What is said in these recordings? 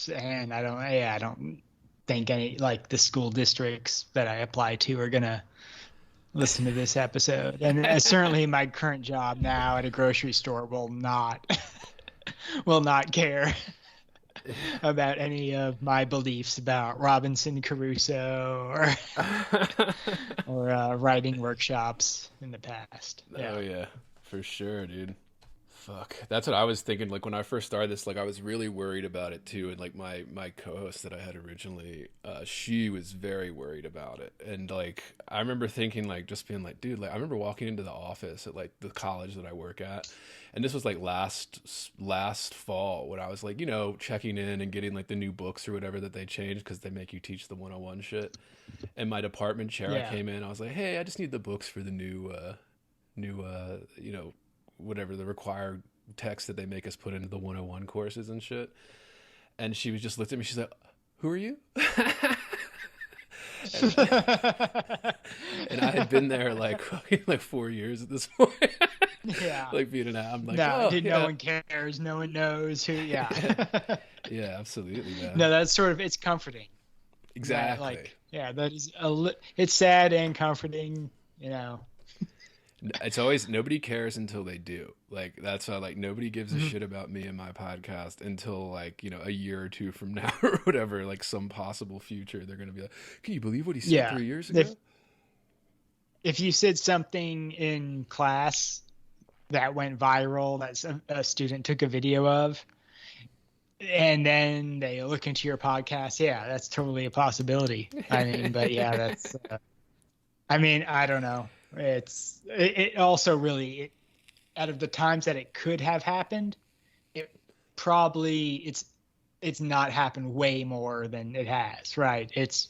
and I don't think any like the school districts that I apply to are gonna listen to this episode. And certainly my current job now at a grocery store will not will not care about any of my beliefs about Robinson Crusoe or writing workshops in the past. Yeah. Oh yeah, for sure, dude. Fuck. That's what I was thinking. Like when I first started this, like I was really worried about it too. And like my co-host that I had originally, she was very worried about it. And like I remember thinking like just being like, dude, like I remember walking into the office at like the college that I work at, and this was like last fall when I was like, checking in and getting like the new books or whatever that they changed because they make you teach the 101 shit. And my department chair, I came in, I was like, hey, I just need the books for the new whatever the required text that they make us put into the 101 courses and shit. And she was just looked at me. She's like, who are you? and I had been there like 4 years at this point. Yeah. Like being I'm like, no one cares. No one knows who. Yeah. Yeah, absolutely. Man. No, that's sort of, it's comforting. Exactly. That is it's sad and comforting, It's always nobody cares until they do. Like that's why like nobody gives a shit about me and my podcast until like a year or two from now or whatever, like some possible future they're gonna be like, can you believe what he said 3 years ago? If you said something in class that went viral that a student took a video of, and then they look into your podcast, that's totally a possibility. I mean, but that's I don't know. It also really, out of the times that it could have happened, it's not happened way more than it has, right? It's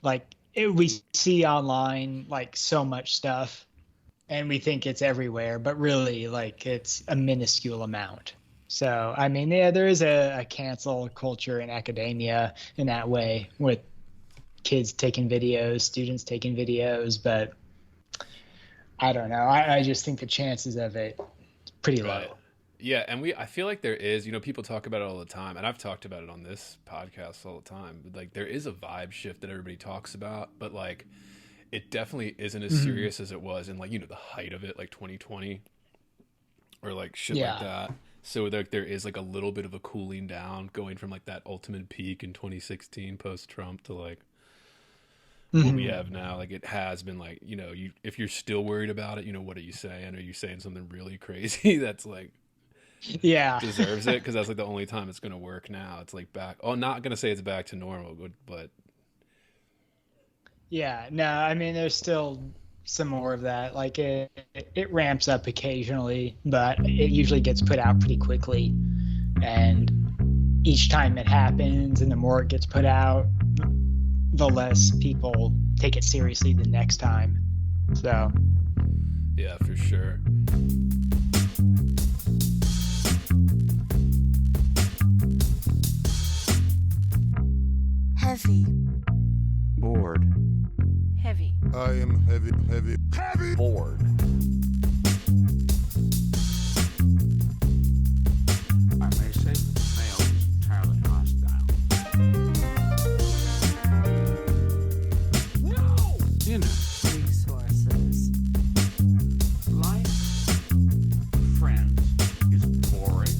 like we see online like so much stuff and we think it's everywhere, but really like it's a minuscule amount. So I mean, there is a cancel culture in academia in that way, with kids taking videos, students taking videos, but I don't know. I just think the chances of it pretty low. Yeah, and I feel like there is, people talk about it all the time, and I've talked about it on this podcast all the time. But like there is a vibe shift that everybody talks about, but like it definitely isn't as serious as it was in like, the height of it, like 2020 or like shit like that. So like there is like a little bit of a cooling down going from like that ultimate peak in 2016 post-Trump to like what we have now. Like it has been like, if you're still worried about it, what are you saying? Are you saying something really crazy that's like deserves it? Because that's like the only time it's going to work now. It's like back. Oh, not going to say it's back to normal, but no, I mean there's still some more of that. Like it ramps up occasionally, but it usually gets put out pretty quickly, and each time it happens and the more it gets put out, the less people take it seriously the next time. So yeah, for sure. Heavy. Bored. Heavy. I am heavy. Bored. I may say that the male is entirely hostile. No! Inner. Resources. Life, friends, is boring.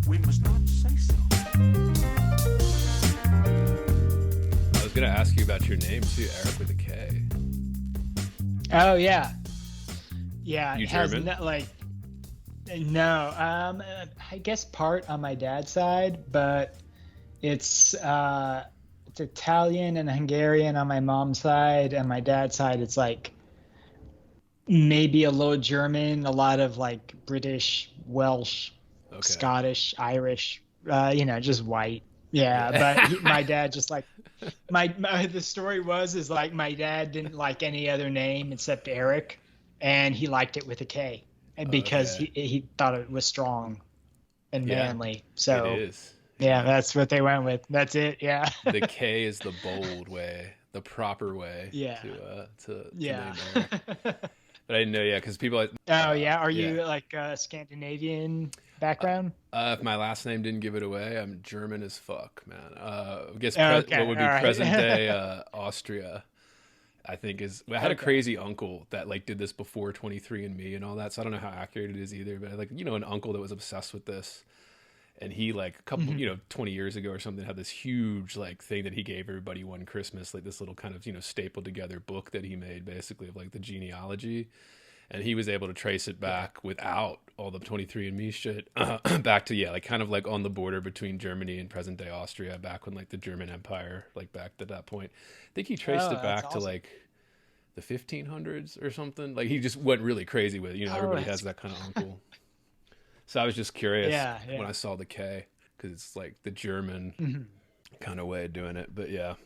We must not say so. I was going to ask you about your name too, Erik with a K. Oh yeah. You it has German? No, I guess part on my dad's side, but it's Italian and Hungarian on my mom's side, and my dad's side it's like maybe a little German, a lot of like British, Welsh, Scottish, Irish, just white. But my dad just like the story is like my dad didn't like any other name except Erik, and he liked it with a K, and because he thought it was strong and manly. So it is. Yeah, that's what they went with. That's it. Yeah. The K is the bold way, the proper way. To name Erik. But I didn't know, because people. Are you like Scandinavian? background? If my last name didn't give it away, I'm German as fuck, man. I guess Okay, what would be all right. present day Austria, I think is. I had a crazy uncle that like did this before 23andMe and all that, so I don't know how accurate it is either. But like, an uncle that was obsessed with this, and he like a couple, 20 years ago or something, had this huge like thing that he gave everybody one Christmas, like this little kind of stapled together book that he made basically of like the genealogy. And he was able to trace it back without all the 23andMe shit back to, like kind of like on the border between Germany and present day Austria, back when like the German Empire, like back to that point. I think he traced it back to like the 1500s or something. Like he just went really crazy with it. Everybody has that kind of uncle. So I was just curious when I saw the K, because it's like the German kind of way of doing it. But yeah.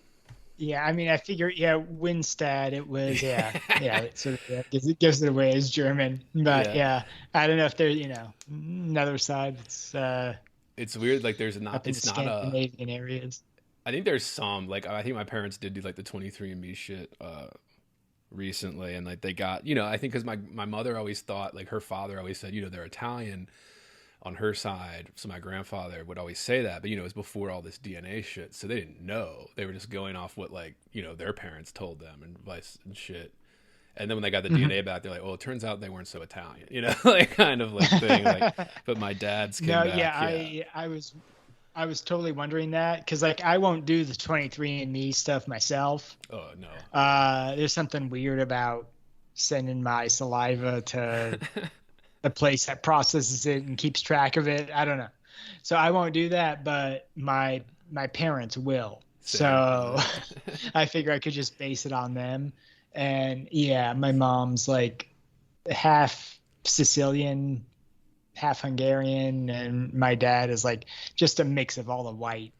Yeah, I mean, I figure, Winstad, it was, it sort of it gives it away as German. But I don't know if there's, another side it's weird, like there's not, up in it's not Scandinavian areas. I think there's some, like, I think my parents did do like the 23andMe shit recently, and like they got, I think because my mother always thought, like her father always said, they're Italian on her side, so my grandfather would always say that, but it was before all this DNA shit, so they didn't know. They were just going off what like their parents told them and vice and shit. And then when they got the DNA back, they're like, well, it turns out they weren't so Italian, like kind of like thing. Like, but my dad's came back. I was totally wondering that, because like I won't do the 23andMe stuff myself. Oh no. There's something weird about sending my saliva to the place that processes it and keeps track of it. I don't know. So I won't do that, but my parents will. So I figure I could just base it on them. And my mom's like half Sicilian, half Hungarian, and my dad is like just a mix of all the white,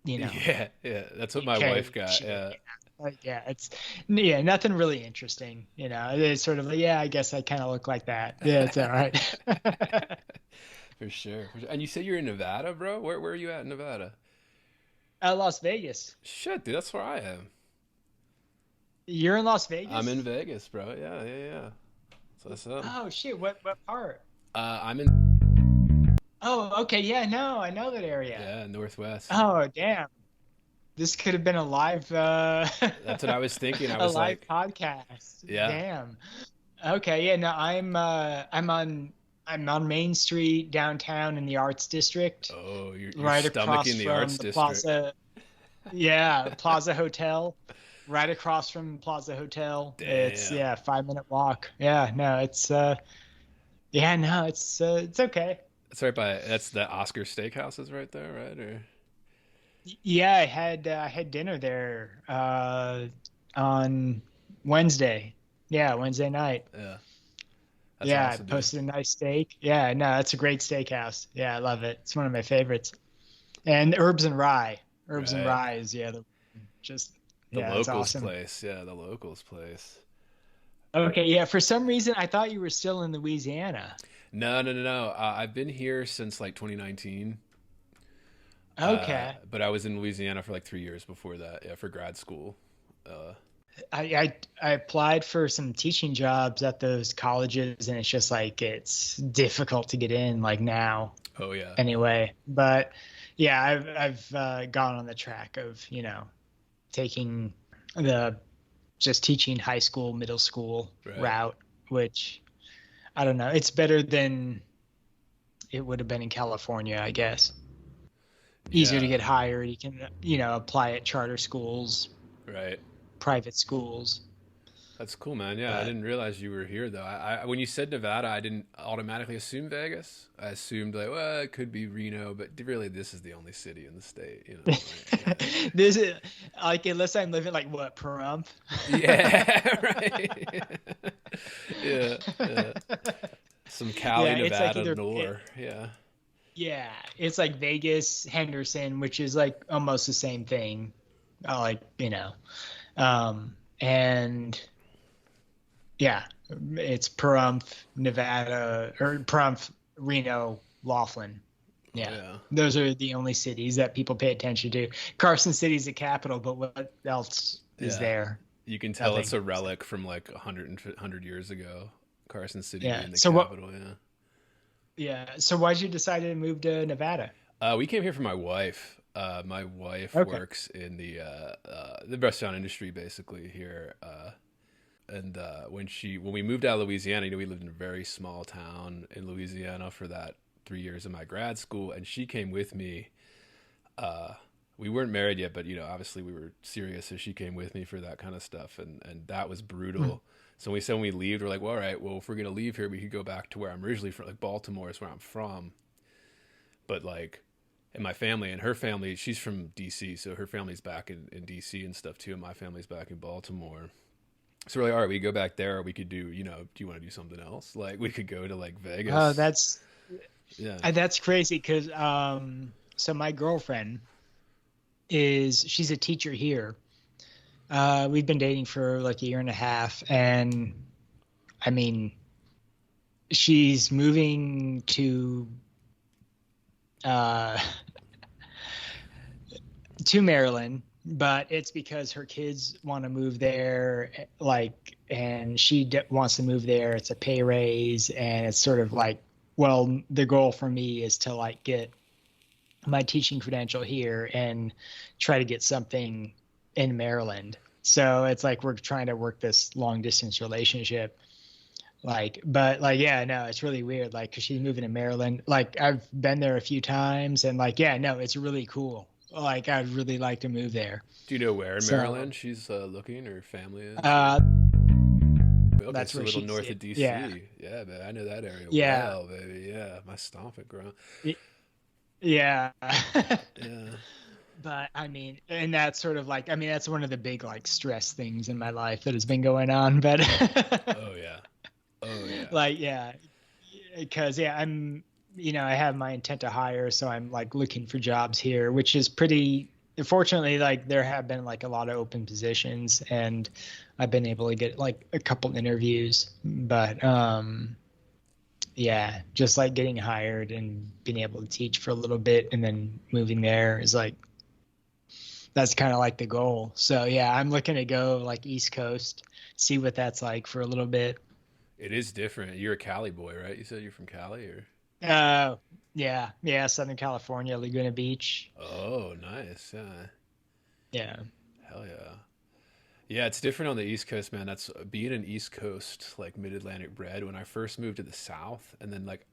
Yeah, that's what my wife got. Shit. It's nothing really interesting, It's sort of I guess I kind of look like that. Yeah, it's all right. For sure. And you say you're in Nevada, bro? Where are you at in Nevada? Las Vegas. Shit, dude, that's where I am. You're in Las Vegas? I'm in Vegas, bro. Yeah. So what's up? Oh shit, what part? I'm in. Oh, okay, yeah, no, I know that area. Yeah, Northwest. Oh, damn. This could have been a live That's what I was thinking. I was live podcast. Yeah. Damn. Okay, yeah, no, I'm on Main Street downtown in the Arts District. Oh, you're right across stomaching the from Arts the District. Plaza. Plaza Hotel. Right across from Plaza Hotel. Damn. It's 5-minute walk. Yeah, no, it's it's okay. It's right by. That's the Oscar Steakhouse is right there, right? Or yeah, I had dinner there on Wednesday. Yeah, Wednesday night. Yeah. That's awesome, I posted a nice steak. Yeah, no, it's a great steakhouse. Yeah, I love it. It's one of my favorites. And Herbs and Rye. Herbs and Rye is the locals awesome. place. Yeah, the locals place. Okay, yeah. For some reason, I thought you were still in Louisiana. No. I've been here since like 2019. Okay. But I was in Louisiana for like 3 years before that. Yeah, for grad school. I applied for some teaching jobs at those colleges, and it's just like it's difficult to get in like now. Oh yeah. Anyway, but yeah, I've gone on the track of taking just teaching high school, middle school route, which I don't know. It's better than it would have been in California, I guess. Easier to get hired. You can apply at charter schools. Right. Private schools. That's cool, man. Yeah, I didn't realize you were here though. I when you said Nevada, I didn't automatically assume Vegas. I assumed like, well, it could be Reno, but really, this is the only city in the state. Like, This is like, unless I'm living like what, Pahrump? Yeah, right. yeah. Some Cali, Nevada like lore. Yeah. Yeah, it's like Vegas, Henderson, which is like almost the same thing. And yeah, it's Pahrump, Nevada, or Pahrump, Reno, Laughlin. Yeah, those are the only cities that people pay attention to. Carson City's the capital, but what else is there? You can tell it's a relic from like 100 years ago. Carson City being the so capital. Yeah. So why'd you decide to move to Nevada? We came here for my wife. My wife Okay. works in the restaurant industry basically here. And when we moved out of Louisiana, we lived in a very small town in Louisiana for that 3 years of my grad school, and she came with me. We weren't married yet, but obviously we were serious, so she came with me for that kind of stuff, and that was brutal. So we said when we leave, we're like, well, all right, well, if we're gonna leave here, we could go back to where I'm originally from, like Baltimore is where I'm from, but like. And my family and her family, she's from DC, so her family's back in DC and stuff too, and my family's back in Baltimore. So we're like, all right, we go back there. Or we could do, do you want to do something else? Like, we could go to like Oh, Vegas. Yeah. that's crazy because so my girlfriend she's a teacher here. We've been dating for like a year and a half, and I mean, she's moving uh to Maryland, but it's because her kids want to move there, like, and wants to move there. It's a pay raise, and it's sort of like, well, the goal for me is to like get my teaching credential here and try to get something in Maryland. So it's like we're trying to work this long distance relationship. Like, but like, yeah, no, it's really weird. Like, cause she's moving to Maryland. Like, I've been there a few times, and like, yeah, no, it's really cool. Like, I'd really like to move there. Do you know where in So, Maryland she's looking, or family is? uh, Okay, that's so a where little she's north at. of DC. Yeah, Yeah, man, I know that area yeah, well, baby. Yeah, my stomping ground. yeah. Yeah. But I mean, and that's sort of like, I mean, that's one of the big like stress things in my life that has been going on. But Oh yeah. Oh yeah. like, yeah, because yeah, I have my intent to hire, so I'm like looking for jobs here, which is pretty. Fortunately, like there have been like a lot of open positions, and I've been able to get like a couple interviews. But yeah, just like getting hired and being able to teach for a little bit and then moving there is like that's kind of like the goal. So yeah, I'm looking to go like East Coast, see what that's like for a little bit. It is different. You're a Cali boy, right? You said you're from Cali, or? Uh, yeah, Southern California, Laguna Beach. Oh, nice. Yeah. Yeah. Hell yeah. Yeah, it's different on the East Coast, man. That's being an East Coast, like mid-Atlantic bred. When I first moved to the South, and then like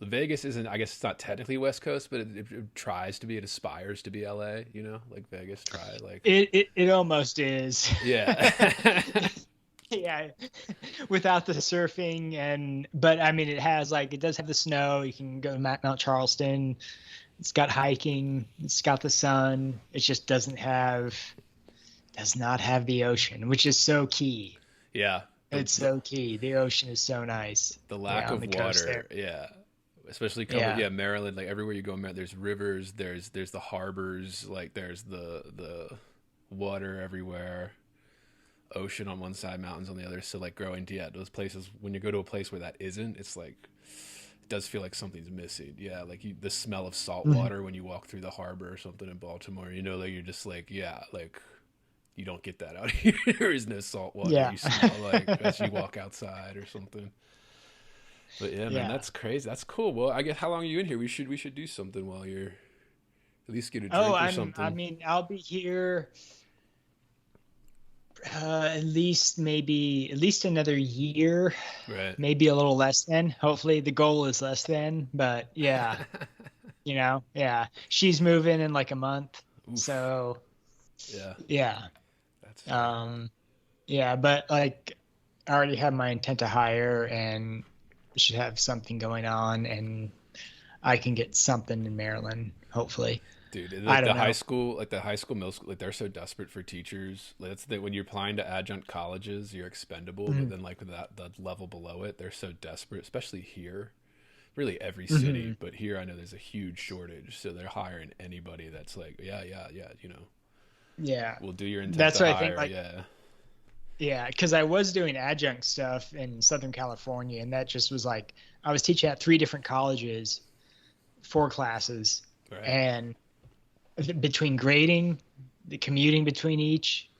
Vegas isn't, I guess it's not technically West Coast, but it tries to be, it aspires to be LA, like Vegas try, like. It almost is. Yeah. Yeah, without the surfing but I mean, it does have the snow. You can go to Mount Charleston. It's got hiking. It's got the sun. It just does not have the ocean, which is so key. Yeah. It's so key. The ocean is so nice. The lack of on the coast water. there. Yeah. Especially Maryland, like everywhere you go, there's rivers, there's the harbors, like there's the water everywhere. Ocean on one side, mountains on the other. So like those places, when you go to a place where that isn't, it's like it does feel like something's missing. Yeah, like the smell of salt water when you walk through the harbor or something in Baltimore, like you're just like, yeah, like you don't get that out here. There is no salt water. Yeah. You smell like as you walk outside or something. But yeah, man, that's crazy. That's cool. Well, I guess how long are you in here? We should do something while you're at least get a drink or something. I mean, I'll be here at least another year, Right. maybe a little less than. Hopefully the goal is less than, but yeah, yeah. She's moving in like a month. Oof. So Yeah. yeah. That's Yeah, but like I already have my intent to hire and should have something going on, and I can get something in Maryland, hopefully. Dude, I don't know. high school, middle school, like they're so desperate for teachers. That's when you're applying to adjunct colleges, you're expendable. But then like the level below it, they're so desperate, especially here. Really every city, but here I know there's a huge shortage, so they're hiring anybody that's like, yeah, Yeah. we'll do your intent That's to what hire. I think, like, Yeah. yeah, because I was doing adjunct stuff in Southern California, and that just was like I was teaching at 3 different colleges, 4 classes, Right. and between grading, the commuting between each,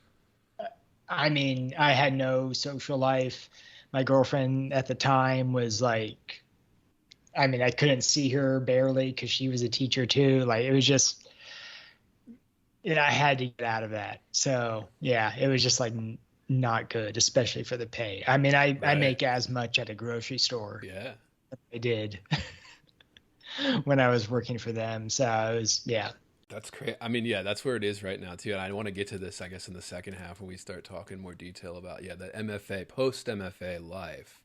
I mean, I had no social life. My girlfriend at the time was like I mean, I couldn't see her barely because she was a teacher too. Like it was just, I had to get out of that. So yeah, it was just like not good, especially for the pay. I mean, I Right. make as much at a grocery store Yeah. as I did when I was working for them. So it was, yeah. That's great. I mean, yeah, that's where it is right now too. And I want to get to this, I guess, in the second half when we start talking more detail about the MFA post MFA life,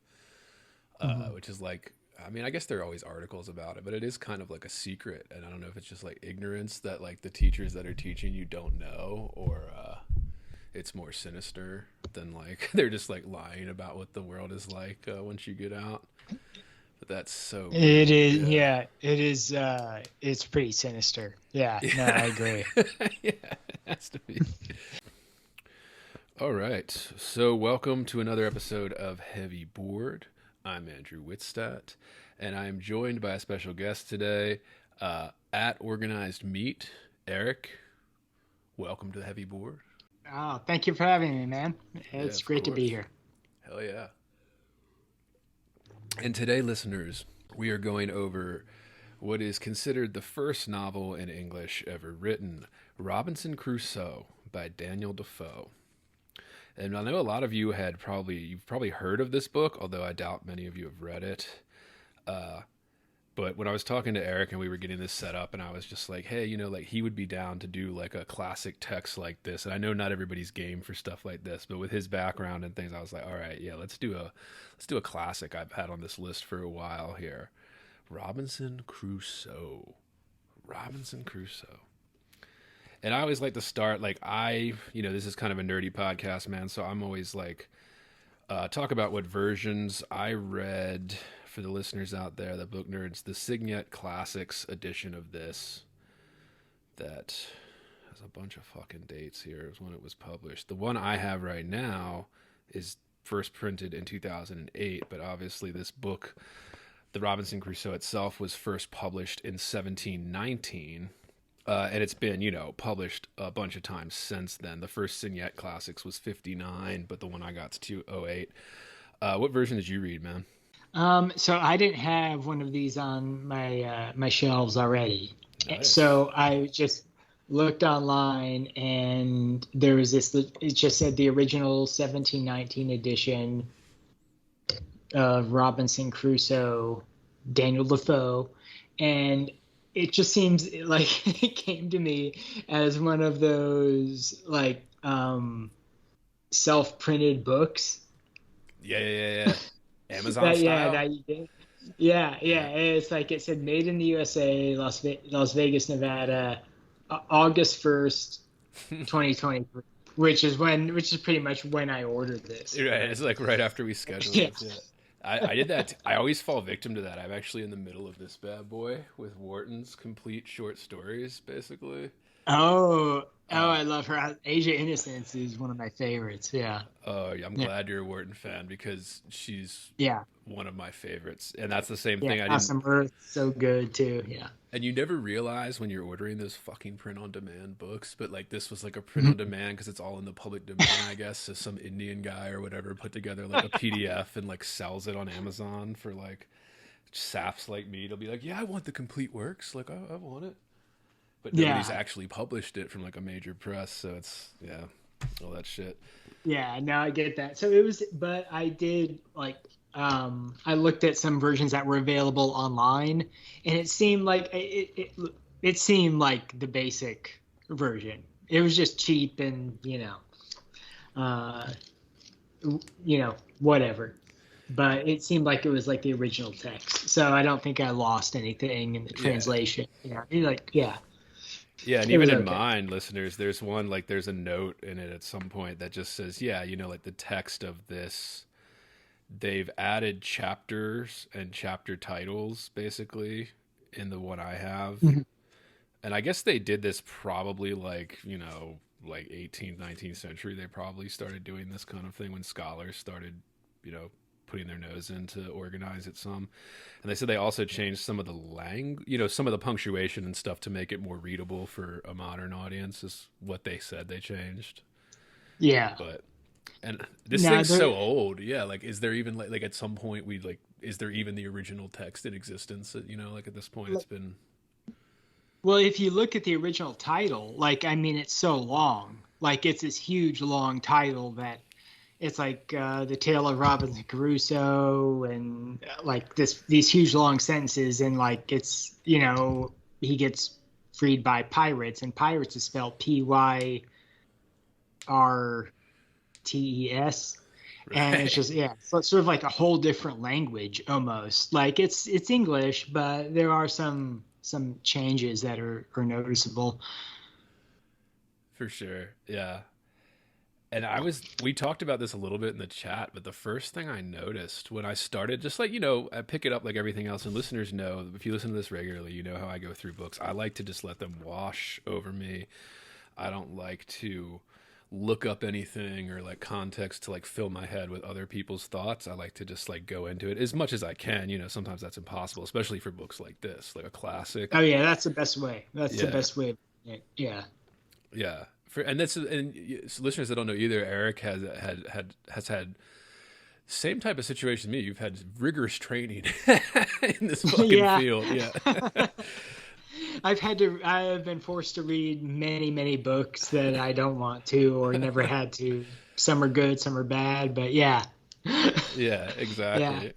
Mhm. which is like, I mean, I guess there are always articles about it, but it is kind of like a secret. And I don't know if it's just like ignorance that like the teachers that are teaching you don't know, or it's more sinister than like they're just like lying about what the world is like once you get out. But that's so It brutal. is, Yeah. yeah, it is. It's pretty sinister. Yeah, no, I Yeah. agree. Yeah, it has to be. All right. So, welcome to another episode of Heavy Board. I'm Andrew Wittstadt, and I am joined by a special guest today at Organized Meat, Erik. Welcome to the Heavy Board. Oh, thank you for having me, man. It's of great to be course. here. Hell yeah. And today, listeners, we are going over what is considered the first novel in English ever written, Robinson Crusoe by Daniel Defoe. And I know a lot of you you've probably heard of this book, although I doubt many of you have read it. But when I was talking to Erik and we were getting this set up, and I was just like, hey, like he would be down to do like a classic text like this. And I know not everybody's game for stuff like this, but with his background and things, I was like, all right, yeah, let's do a classic I've had on this list for a while here. Robinson Crusoe. Robinson Crusoe. And I always like to start like this is kind of a nerdy podcast, man. So I'm always like, talk about what versions I read for the listeners out there, the book nerds, the Signet Classics edition of this that has a bunch of fucking dates here. It was when it was published. The one I have right now is first printed in 2008, but obviously this book, the Robinson Crusoe itself, was first published in 1719. And it's been, published a bunch of times since then. The first Signet Classics was 59, but the one I got's 208. What version did you read, man? So I didn't have one of these on my shelves already. Nice. So I just looked online, and there was this. It just said the original 1719 edition of Robinson Crusoe, Daniel Defoe, and it just seems like it came to me as one of those like self-printed books. Yeah. Amazon That, style. that you did. Yeah. It's like it said made in the USA, Las Vegas, Nevada, August 1st, 2023, which is pretty much when I ordered this. Right. It's like right after we scheduled Yeah. it. Yeah. I did that. I always fall victim to that. I'm actually in the middle of this bad boy with Wharton's complete short stories, basically. Oh, I love her. Asia Innocence is one of my favorites. Yeah. Oh, I'm glad you're a Wharton fan because she's one of my favorites, and that's the same thing. I didn't. Awesome Earth, so good too. Yeah. And you never realize when you're ordering those fucking print-on-demand books, but like this was like a print-on-demand because it's all in the public domain, I guess. So some Indian guy or whatever put together like a PDF and like sells it on Amazon for like saps like me. It'll be like, yeah, I want the complete works. Like I want it. But nobody's actually published it from like a major press, so it's all that shit. Yeah, no, I get that. So it was, but I did like I looked at some versions that were available online, and it seemed like it seemed like the basic version. It was just cheap and whatever. But it seemed like it was like the original text, so I don't think I lost anything in the translation. Yeah, and even in mine, listeners, there's a note in it at some point that just says, like the text of this, they've added chapters and chapter titles basically in the one I have. Mm-hmm. And I guess they did this probably like 18th, 19th century. They probably started doing this kind of thing when scholars started, putting their nose in to organize it some. And they said they also changed some of the some of the punctuation and stuff to make it more readable for a modern audience is what they said they changed. Yeah. And this thing's so old. Yeah. Like, is there even like at some point is there even the original text in existence? You know, like at this point, it's been. Well, if you look at the original title, like, I mean, it's so long. Like, it's this huge, long title that it's like The Tale of Robinson Crusoe, and like these huge, long sentences. And like, it's, you know, he gets freed by pirates, and pirates is spelled Pyrtes. Right. And it's just, yeah, so it's sort of like a whole different language almost. Like, it's English, but there are some changes that are noticeable. For sure. Yeah. And we talked about this a little bit in the chat, but the first thing I noticed when I started, just like, you know, I pick it up like everything else, and listeners know, if you listen to this regularly, you know how I go through books. I like to just let them wash over me. I don't like to look up anything or like context to like fill my head with other people's thoughts. I like to just like go into it as much as I can. You know, sometimes that's impossible, especially for books like this, like a classic. Oh yeah, that's the best way. That's the best way. Yeah. Yeah. And so listeners that don't know either, Erik has had same type of situation as me. You've had rigorous training in this fucking field. Yeah. I've been forced to read many books that I don't want to or never had to. Some are good, some are bad, but yeah. Yeah, exactly. Yeah.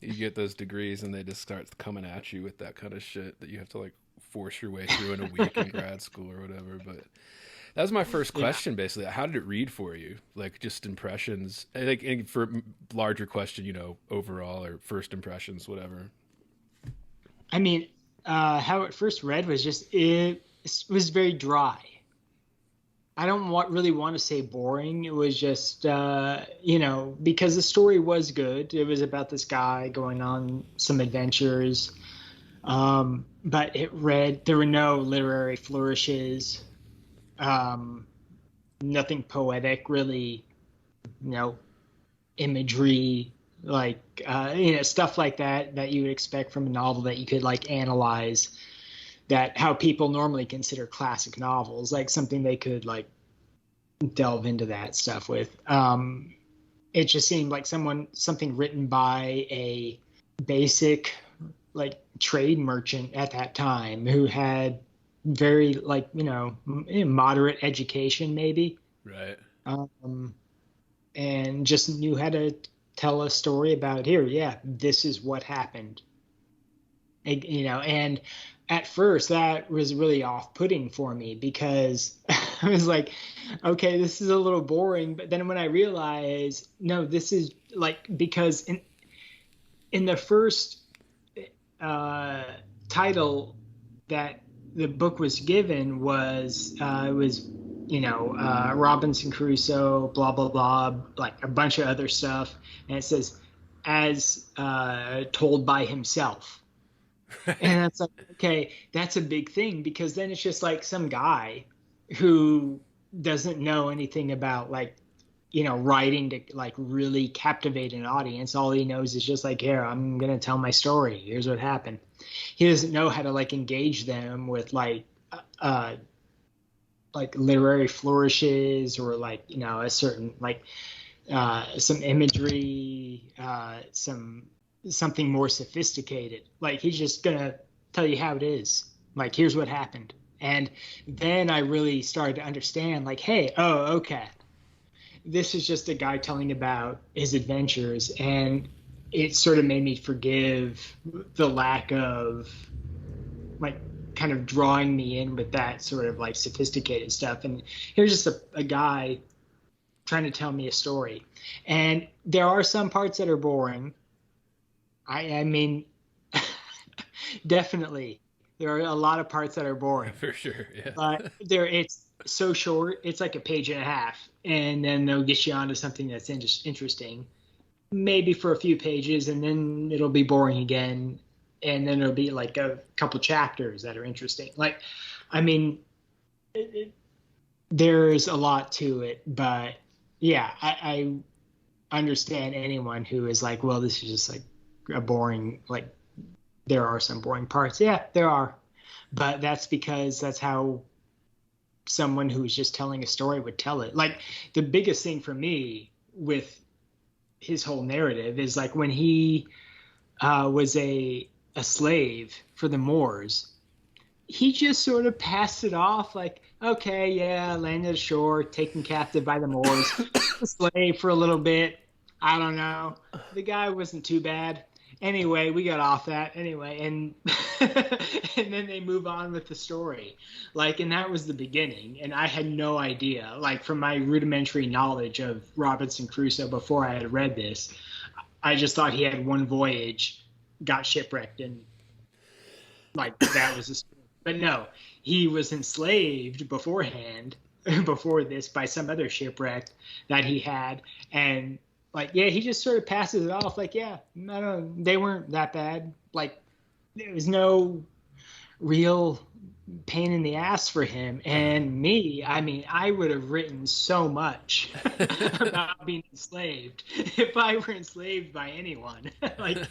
You get those degrees and they just start coming at you with that kind of shit that you have to like force your way through in a week in grad school or whatever. But that was my first question, basically. How did it read for you? Like, just impressions, like, and for larger question, you know, overall or first impressions, whatever. I mean, how it first read was just, it was very dry. I don't really want to say boring. It was just, you know, because the story was good. It was about this guy going on some adventures. But there were no literary flourishes. Nothing poetic, really, you know, imagery, like, you know, stuff like that you would expect from a novel that you could like analyze, that how people normally consider classic novels, like something they could like delve into that stuff with. It just seemed like something written by a basic like trade merchant at that time who had very like, you know, moderate education maybe. Right. And just knew how to tell a story about this is what happened. You know, and at first that was really off-putting for me because I was like, okay, this is a little boring. But then when I realized, no, this is like, because in the first title that the book was given was, it was, you know, Robinson Crusoe, blah, blah, blah, like a bunch of other stuff. And it says, as told by himself. And it's like, okay, that's a big thing, because then it's just like some guy who doesn't know anything about like, you know, writing to like really captivate an audience. All he knows is just like, here, I'm going to tell my story. Here's what happened. He doesn't know how to like engage them with like literary flourishes or like, you know, a certain like some imagery, something more sophisticated. Like, he's just gonna tell you how it is. Like, here's what happened. And then I really started to understand, like, hey, oh, okay, this is just a guy telling about his adventures. And it sort of made me forgive the lack of like kind of drawing me in with that sort of like sophisticated stuff. And here's just a guy trying to tell me a story. And there are some parts that are boring. I mean, definitely there are a lot of parts that are boring. For sure, yeah. But it's so short. It's like a page and a half. And then they'll get you onto something that's interesting, maybe for a few pages, and then it'll be boring again. And then it'll be like a couple chapters that are interesting. Like, I mean, there's a lot to it, but yeah, I understand anyone who is like, well, this is just like a boring, like, there are some boring parts. Yeah, there are. But that's because that's how someone who is just telling a story would tell it. Like, the biggest thing for me with his whole narrative is like when he was a slave for the Moors, he just sort of passed it off like, okay, yeah, landed ashore, taken captive by the Moors, a slave for a little bit. I don't know. The guy wasn't too bad. Anyway, we got off that anyway, and and then they move on with the story, like, and that was the beginning. And I had no idea, like, from my rudimentary knowledge of Robinson Crusoe before I had read this, I just thought he had one voyage, got shipwrecked, and like that was a story. But no, he was enslaved beforehand, before this, by some other shipwreck that he had, and like, yeah, he just sort of passes it off like, yeah, no, they weren't that bad. Like, there was no real pain in the ass for him. And me, I mean, I would have written so much about being enslaved if I were enslaved by anyone. Like,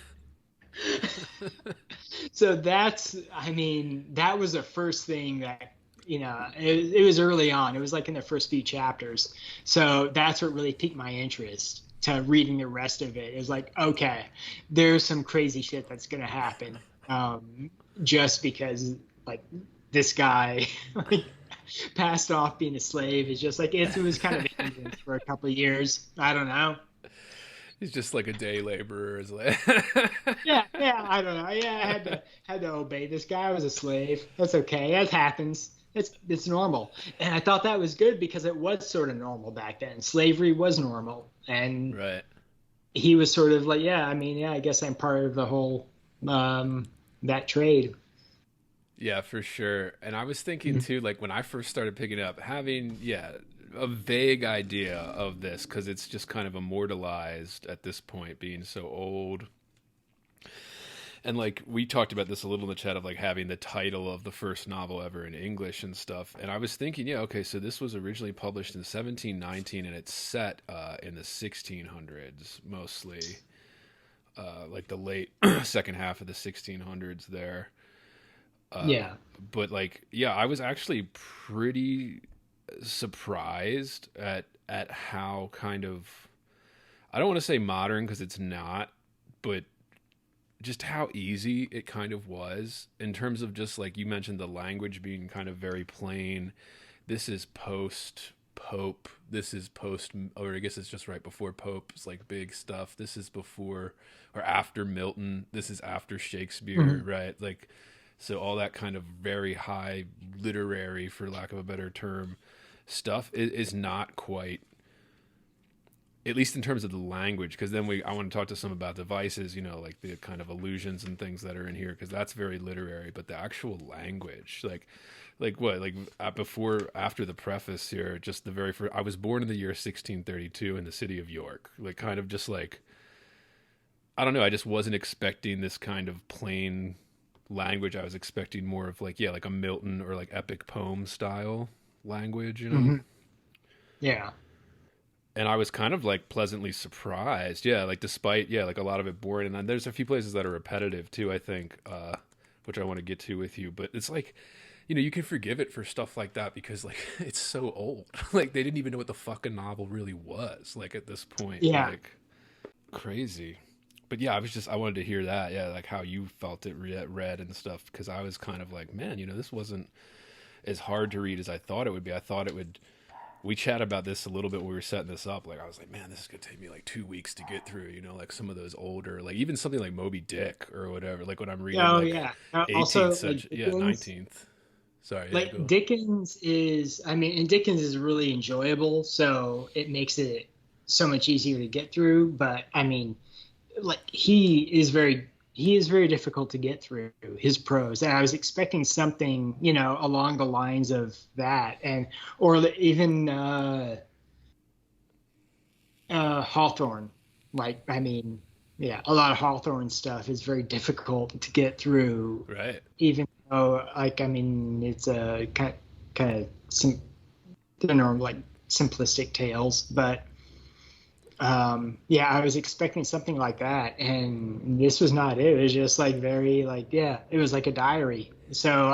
so that's, I mean, that was the first thing that, it was early on. It was like in the first few chapters. So that's what really piqued my interest to reading the rest of it. It was like, okay, there's some crazy shit that's going to happen. Just because, like, this guy like, passed off being a slave is just like, it was kind of dangerous for a couple of years. I don't know. He's just like a day laborer. Like... yeah, I don't know. Yeah, I had to obey this guy. I was a slave. That's okay. That happens. It's normal. And I thought that was good because it was sort of normal back then. Slavery was normal. And right. He was sort of like, yeah, I mean, yeah, I guess I'm part of the whole, that trade. Yeah, for sure. And I was thinking too, like when I first started picking it up, having, a vague idea of this, because it's just kind of immortalized at this point, being so old. And like we talked about this a little in the chat of like having the title of the first novel ever in English and stuff. And I was thinking, okay, so this was originally published in 1719 and it's set in the 1600s mostly, like the late second half of the 1600s there. But like, I was actually pretty surprised at how kind of, I don't want to say modern because it's not, but just how easy it kind of was in terms of just like you mentioned, the language being kind of very plain. This is post Pope. This is post, or I guess it's just right before Pope. It's like big stuff. This is before or after Milton. This is after Shakespeare, right? Like, so all that kind of very high literary, for lack of a better term, stuff is not quite, at least in terms of the language, because then I want to talk to some about devices, like the kind of allusions and things that are in here, because that's very literary. But the actual language, after the preface here, just the very first, I was born in the year 1632 in the city of York, like kind of just like, I don't know, I just wasn't expecting this kind of plain language. I was expecting more of like a Milton or like epic poem style language, Yeah. And I was kind of like pleasantly surprised. Yeah, like despite like a lot of it boring, and then there's a few places that are repetitive too, I think, which I want to get to with you. But it's like, you can forgive it for stuff like that because like it's so old. Like they didn't even know what the fucking novel really was. Like at this point, like crazy. But yeah, I wanted to hear that. Yeah, like how you felt it read and stuff, because I was kind of like, man, this wasn't as hard to read as I thought it would be. I thought it would. We chat about this a little bit when we were setting this up. Like I was like, man, this is gonna take me like 2 weeks to get through. Like some of those older, like even something like Moby Dick or whatever. Like when I'm reading, 18th century, 19th. Sorry, like Dickens is, and Dickens is really enjoyable, so it makes it so much easier to get through. But like he is very difficult to get through, his prose, and I was expecting something along the lines of that, or even Hawthorne. Like a lot of Hawthorne stuff is very difficult to get through, right? Even though it's a kind of like simplistic tales, but I was expecting something like that, and this was not it. It was just like very it was like a diary. So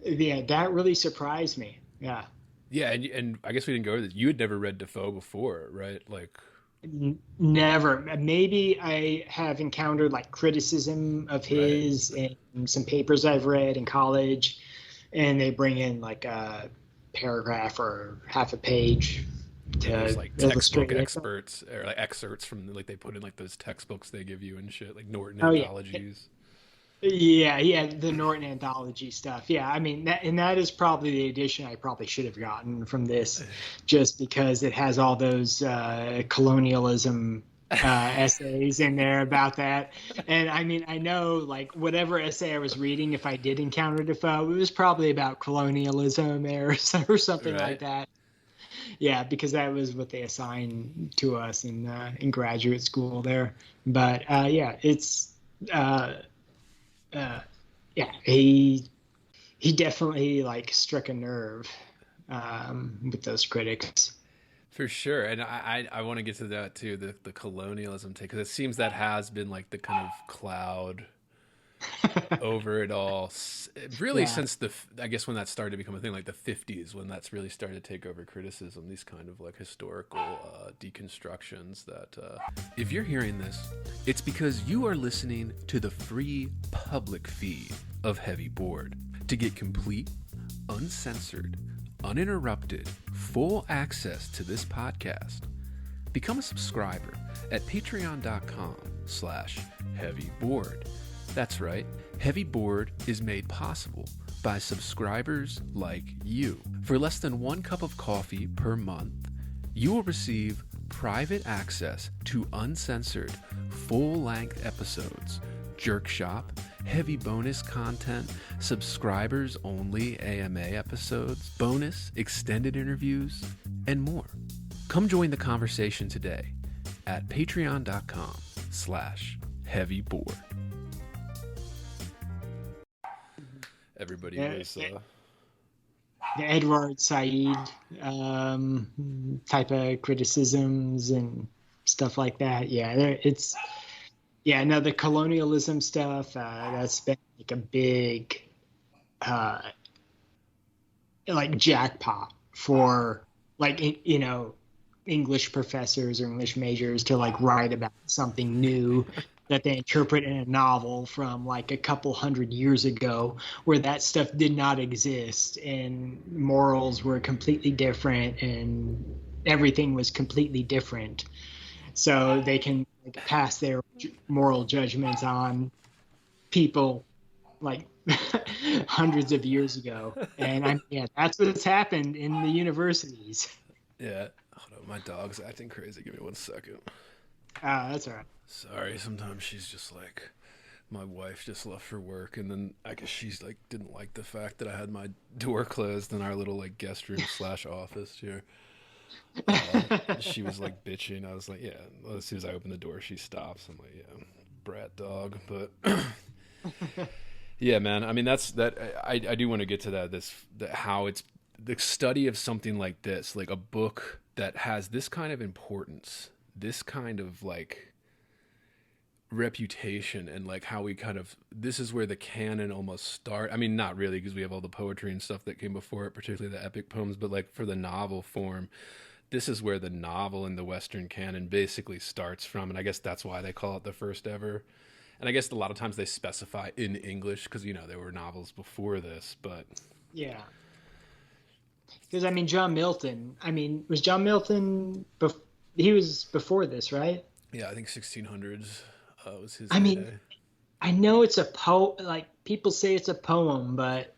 that really surprised me. Yeah, and I guess we didn't go over this. You had never read Defoe before, right? Like, Never. Maybe I have encountered like criticism of Right. his in some papers I've read in college, and they bring in like a paragraph or half a page Yeah, there's to like textbook illustrate it. experts or like excerpts from like they put in like those textbooks they give you and shit, like Norton Oh yeah. anthologies. Yeah, the Norton anthology stuff. Yeah, I mean that is probably the edition I probably should have gotten from this, just because it has all those colonialism essays in there about that. And I mean, I know like whatever essay I was reading, if I did encounter Defoe, it was probably about colonialism or something like Right. that. Yeah, because that was what they assigned to us in graduate school there. But yeah, it's. Uh, yeah, he definitely like struck a nerve with those critics. For sure. And I want to get to that too, the colonialism take, because it seems that has been like the kind of cloud over it all really Yeah, since I guess when that started to become a thing, like the 50s, when that's really started to take over criticism, these kind of like historical deconstructions that if you're hearing this, it's because you are listening to the free public feed of Heavy Board. To get complete, uncensored, uninterrupted, full access to this podcast, become a subscriber at patreon.com/heavyboard. That's right, Heavy Board is made possible by subscribers like you. For less than 1 cup of coffee per month, you will receive private access to uncensored, full-length episodes, Jerk Shop, heavy bonus content, subscribers-only AMA episodes, bonus extended interviews, and more. Come join the conversation today at patreon.com/heavyboard. Everybody yeah, was the Edward Said type of criticisms and stuff like that. Yeah, it's no, the colonialism stuff that's been like a big uh, like jackpot for like English professors or English majors to like write about something new that they interpret in a novel from like a couple hundred years ago, where that stuff did not exist and morals were completely different and everything was completely different. So they can like pass their moral judgments on people like hundreds of years ago. And that's what's happened in the universities. yeah. Hold on, my dog's acting crazy. Give me 1 second. That's all right. Sorry, sometimes she's just like, my wife just left for work, and then I guess she's like didn't like the fact that I had my door closed in our little like guest room / office here. She was like bitching. I was like, yeah. Well, as soon as I open the door, she stops. I'm like, yeah, brat dog. But yeah, man. I mean, that's that. I do want to get to that. How it's the study of something like this, like a book that has this kind of importance, this kind of like reputation, and like how we kind of, this is where the canon almost start. I mean, not really, because we have all the poetry and stuff that came before it, particularly the epic poems, but like for the novel form, this is where the novel in the Western canon basically starts from. And I guess that's why they call it the first ever. And I guess a lot of times they specify in English because, there were novels before this, but Yeah. Because I mean, John Milton. I mean, was John Milton? He was before this, right? yeah, I think 1600s was his I mean, heyday. I know it's a like people say it's a poem, but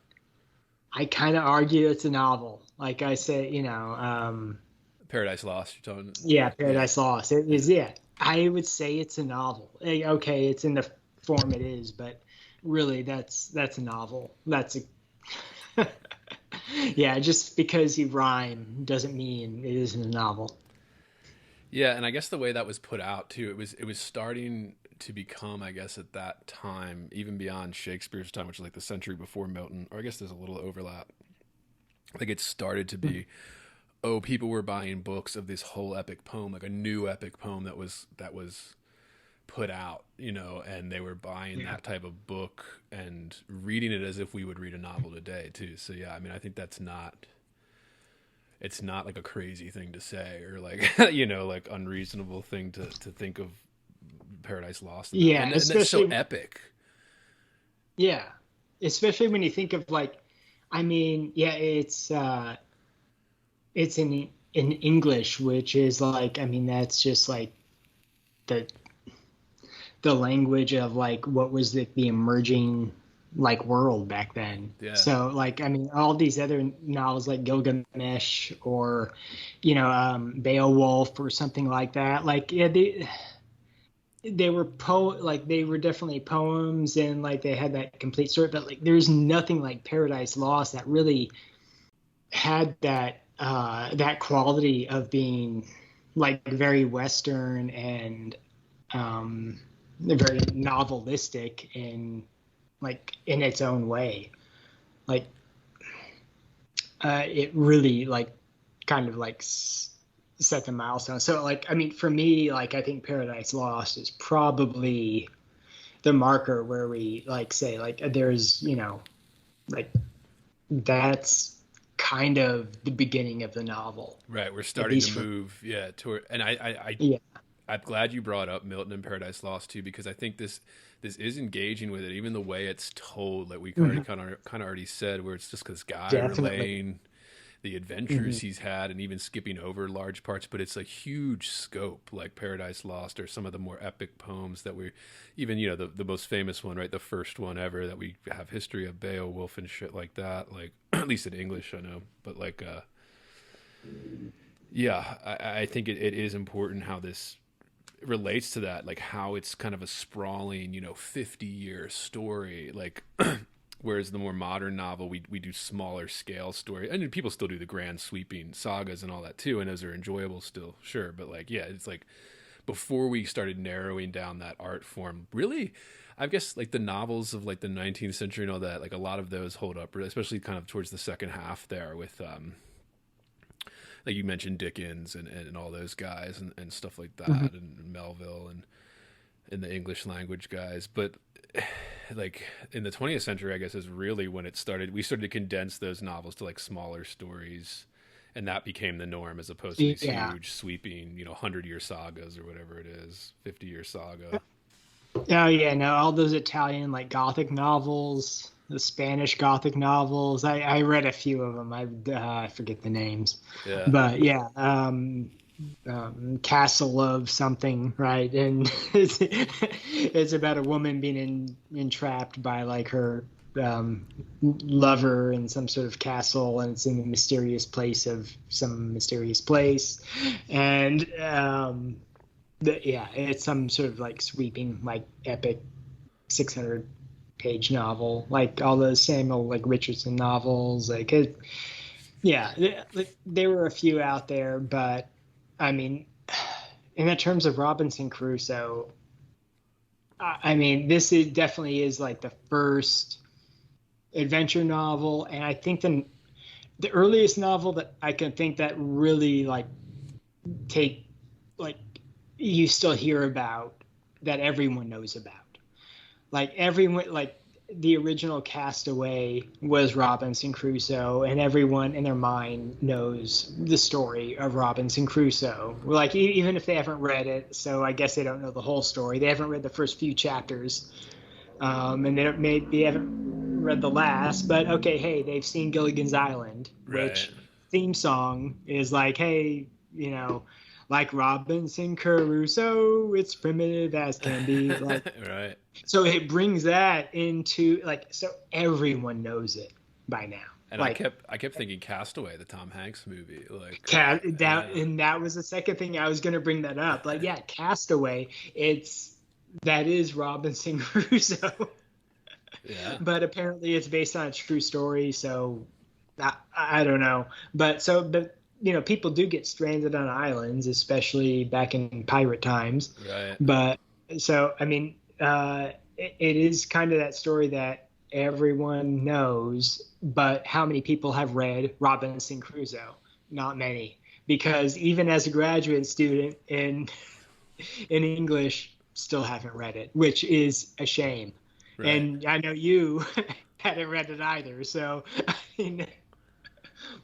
I kind of argue it's a novel. Like I say, Paradise Lost, you're talking. yeah, Yeah. Paradise Lost. It is, yeah. I would say it's a novel. Okay, it's in the form it is, but really, that's a novel. That's a yeah. Just because you rhyme doesn't mean it isn't a novel. Yeah, and I guess the way that was put out too, it was starting to become, I guess, at that time, even beyond Shakespeare's time, which is like the century before Milton, or I guess there's a little overlap. Like it started to be, oh, people were buying books of this whole epic poem, like a new epic poem that was put out, and they were buying that type of book and reading it as if we would read a novel today too. So yeah, I mean, I think that's not. it's not like a crazy thing to say or like like unreasonable thing to think of Paradise Lost. Yeah, and that's so especially epic. yeah, especially when you think of like, I mean, yeah, it's in English, which is like, I mean, that's just like the language of like what was the emerging like world back then. Yeah. So like, I mean, all these other novels like Gilgamesh or Beowulf or something like that, like yeah, they were like they were definitely poems and like they had that complete story, but like there's nothing like Paradise Lost that really had that that quality of being like very Western and very novelistic in like in its own way. Like it really like kind of like set the milestone. So like, I mean, for me, like I think Paradise Lost is probably the marker where we like say like there's, like that's kind of the beginning of the novel. Right. We're starting to move. Yeah. Toward, and I'm glad you brought up Milton and Paradise Lost too, because I think this is engaging with it. Even the way it's told, like we already kind of already said, where it's just this guy relaying the adventures he's had and even skipping over large parts, but it's a huge scope like Paradise Lost or some of the more epic poems that we even, the most famous one, right? The first one ever that we have history of, Beowulf and shit like that, like at least in English, I know, but like, yeah, I think it is important how this relates to that, like how it's kind of a sprawling, 50-year story, like whereas the more modern novel, we do smaller scale story. And people still do the grand sweeping sagas and all that too, and those are enjoyable still, sure. But like, yeah, it's like before we started narrowing down that art form, really, I guess like the novels of like the 19th century and all that, like a lot of those hold up, especially kind of towards the second half there with like you mentioned Dickens and all those guys and stuff like that, and Melville and the English language guys. But like in the 20th century, I guess is really when it started. We started to condense those novels to like smaller stories, and that became the norm as opposed to these huge sweeping, 100-year sagas or whatever it is, 50-year saga. Oh yeah, no, all those Italian like Gothic novels, the Spanish Gothic novels. I read a few of them. I forget the names, but yeah, Castle of something, right? And it's about a woman being entrapped by like her lover in some sort of castle, and it's in the mysterious place of some mysterious place, and it's some sort of like sweeping, like epic 600-page novel, like all those Samuel like Richardson novels. Like there were a few out there, but I mean, in the terms of Robinson Crusoe, I mean, this definitely is like the first adventure novel, and I think the earliest novel that I can think that really like you still hear about, that everyone knows about. Like everyone, like the original Castaway was Robinson Crusoe, and everyone in their mind knows the story of Robinson Crusoe. Like even if they haven't read it, so I guess they don't know the whole story. They haven't read the first few chapters, and they haven't read the last. But okay, hey, they've seen Gilligan's Island, which theme song is like, hey, like Robinson Crusoe, it's primitive as can be. Like, right. So it brings that into like, so everyone knows it by now. And like, I kept thinking Castaway, the Tom Hanks movie, like and that was the second thing I was going to bring that up. Like, yeah, Castaway, that is Robinson Crusoe. Yeah. But apparently it's based on a true story, so I don't know. But people do get stranded on islands, especially back in pirate times. Right. But so, I mean, it is kind of that story that everyone knows, but how many people have read Robinson Crusoe? Not many, because even as a graduate student in English, still haven't read it, which is a shame. Right. And I know you hadn't read it either. So, I mean,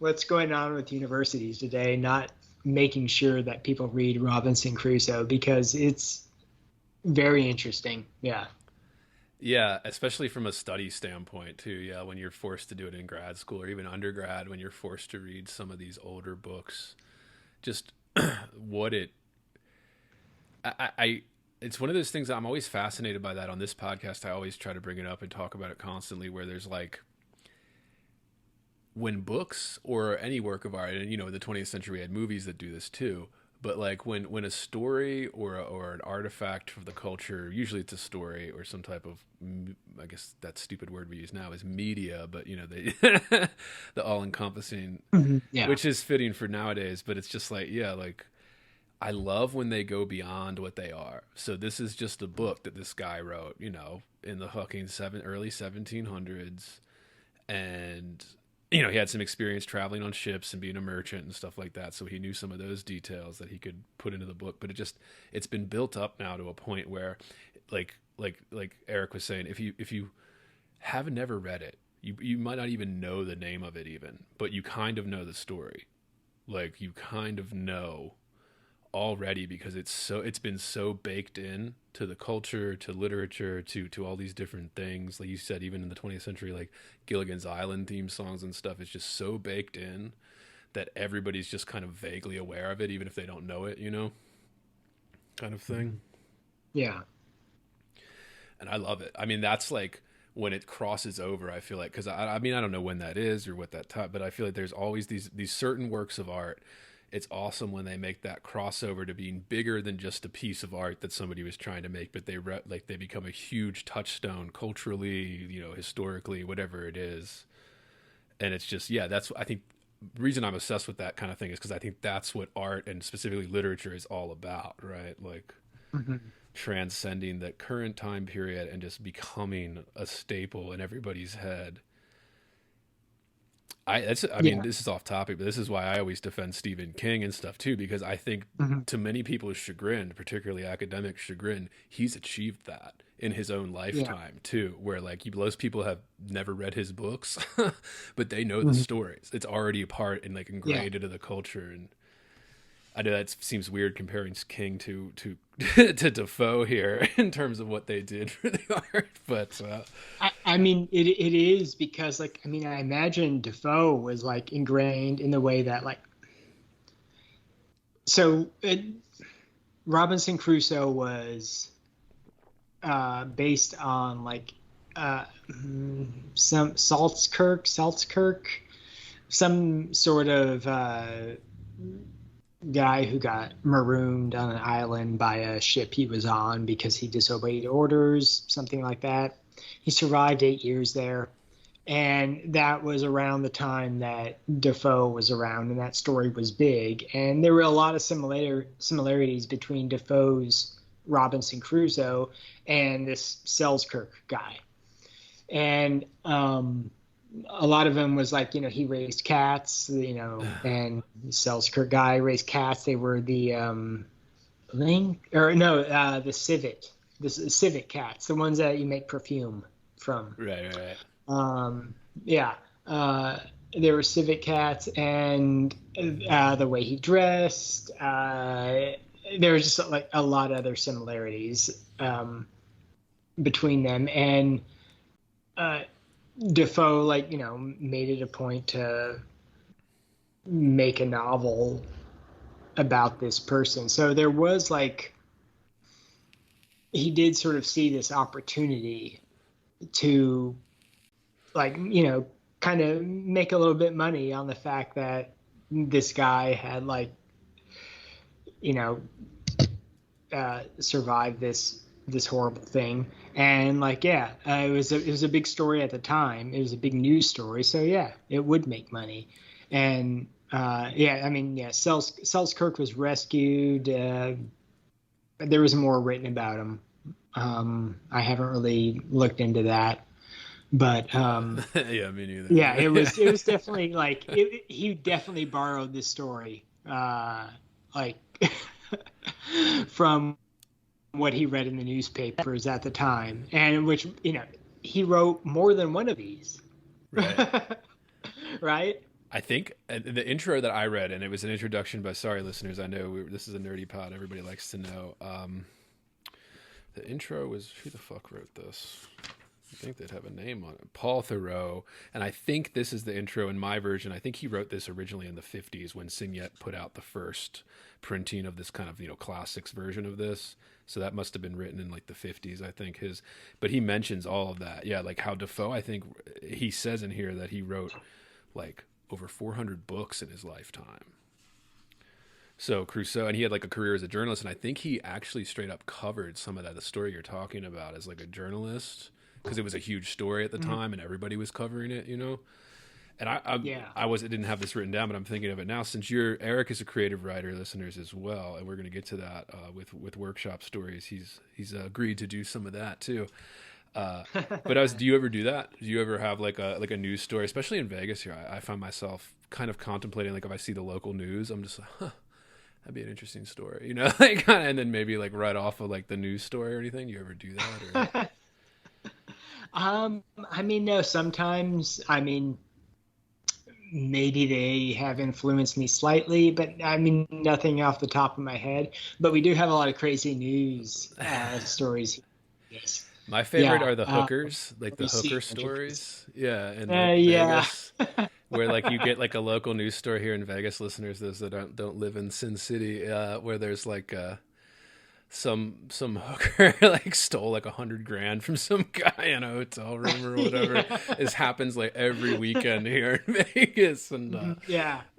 what's going on with universities today, not making sure that people read Robinson Crusoe, because it's very interesting. Yeah. Yeah, especially from a study standpoint too. Yeah, when you're forced to do it in grad school or even undergrad, when you're forced to read some of these older books, just what it I it's one of those things I'm always fascinated by that on this podcast. I always try to bring it up and talk about it constantly, where there's like, when books or any work of art, and in the 20th century we had movies that do this too, but like when a story or an artifact of the culture, usually it's a story or some type of, I guess that stupid word we use now is media, but they the all-encompassing, Yeah. which is fitting for nowadays. But it's just like, yeah, like I love when they go beyond what they are. So this is just a book that this guy wrote, in the fucking early 1700s, and he had some experience traveling on ships and being a merchant and stuff like that. So he knew some of those details that he could put into the book. But it's been built up now to a point where, like Erik was saying, if you have never read it, you might not even know the name of it even, but you kind of know the story. Like you kind of know already, because it's been so baked in to the culture, to literature, to all these different things. Like you said, even in the 20th century, like Gilligan's Island theme songs and stuff, it's just so baked in that everybody's just kind of vaguely aware of it, even if they don't know it, kind of thing. Yeah. And I love it. I mean, that's like when it crosses over, I feel like, because I mean, I don't know when that is or what that time, but I feel like there's always these certain works of art. It's awesome when they make that crossover to being bigger than just a piece of art that somebody was trying to make, but they become a huge touchstone culturally, historically, whatever it is. And it's just, yeah, that's, I think the reason I'm obsessed with that kind of thing is because I think that's what art and specifically literature is all about, right? Like transcending that current time period and just becoming a staple in everybody's head. I mean, this is off topic, but this is why I always defend Stephen King and stuff too, because I think to many people's chagrin, particularly academic chagrin, he's achieved that in his own lifetime too, where like most people have never read his books, but they know the stories. It's already a part and like ingrained into the culture. And I know that seems weird comparing King to to Defoe here in terms of what they did for the art, but I mean, it is, because like, I mean, I imagine Defoe was like ingrained in the way that like, so Robinson Crusoe was based on like some Saltzkirk, some sort of guy who got marooned on an island by a ship he was on because he disobeyed orders, something like that. He survived 8 years there, and that was around the time that Defoe was around, and that story was big. And there were a lot of similarities between Defoe's Robinson Crusoe and this Selkirk guy. And a lot of them was like, he raised cats, and Selkirk guy raised cats. They were the the civet cats, the ones that you make perfume from. Right. They were civet cats, and the way he dressed, there was just like a lot of other similarities between them. And Defoe, made it a point to make a novel about this person. So there was he did sort of see this opportunity to kind of make a little bit money on the fact that this guy had survived this horrible thing. And it was a big story at the time. It was a big news story. So yeah, it would make money. And Selkirk was rescued. There was more written about him. I haven't really looked into that, but yeah, me neither. Yeah, it was definitely he definitely borrowed this story from what he read in the newspapers at the time, and which he wrote more than one of these. Right. Right. I think the intro that I read, and it was an introduction by, sorry listeners, I know this is a nerdy pod, everybody likes to know. The intro was, who the fuck wrote this? I think they'd have a name on it. Paul Theroux. And I think this is the intro in my version. I think he wrote this originally in the 50s when Signet put out the first printing of this kind of, classics version of this. So that must have been written in like the 50s, I think but he mentions all of that. Yeah. Like how Defoe, I think he says in here that he wrote like over 400 books in his lifetime. So Crusoe, and he had like a career as a journalist. And I think he actually straight up covered some of that, the story you're talking about, as like a journalist, because it was a huge story at the time and everybody was covering it, And I didn't have this written down, but I'm thinking of it now. Since Erik is a creative writer, listeners, as well, and we're going to get to that with workshop stories. He's agreed to do some of that too. But do you ever do that? Do you ever have like a news story, especially in Vegas here? I find myself kind of contemplating, like if I see the local news, I'm just like, that'd be an interesting story, like, and then maybe like right off of like the news story or anything. Do you ever do that? Or? I mean, no, sometimes, maybe they have influenced me slightly, but I mean, nothing off the top of my head. But we do have a lot of crazy news stories. Yes. My favorite are the hookers, like the hooker stories. Yeah. And Vegas, where like you get like a local news story here in Vegas, listeners, those that don't live in Sin City, where there's like some hooker like stole like $100,000 from some guy in a hotel room or whatever. This happens like every weekend here in Vegas, and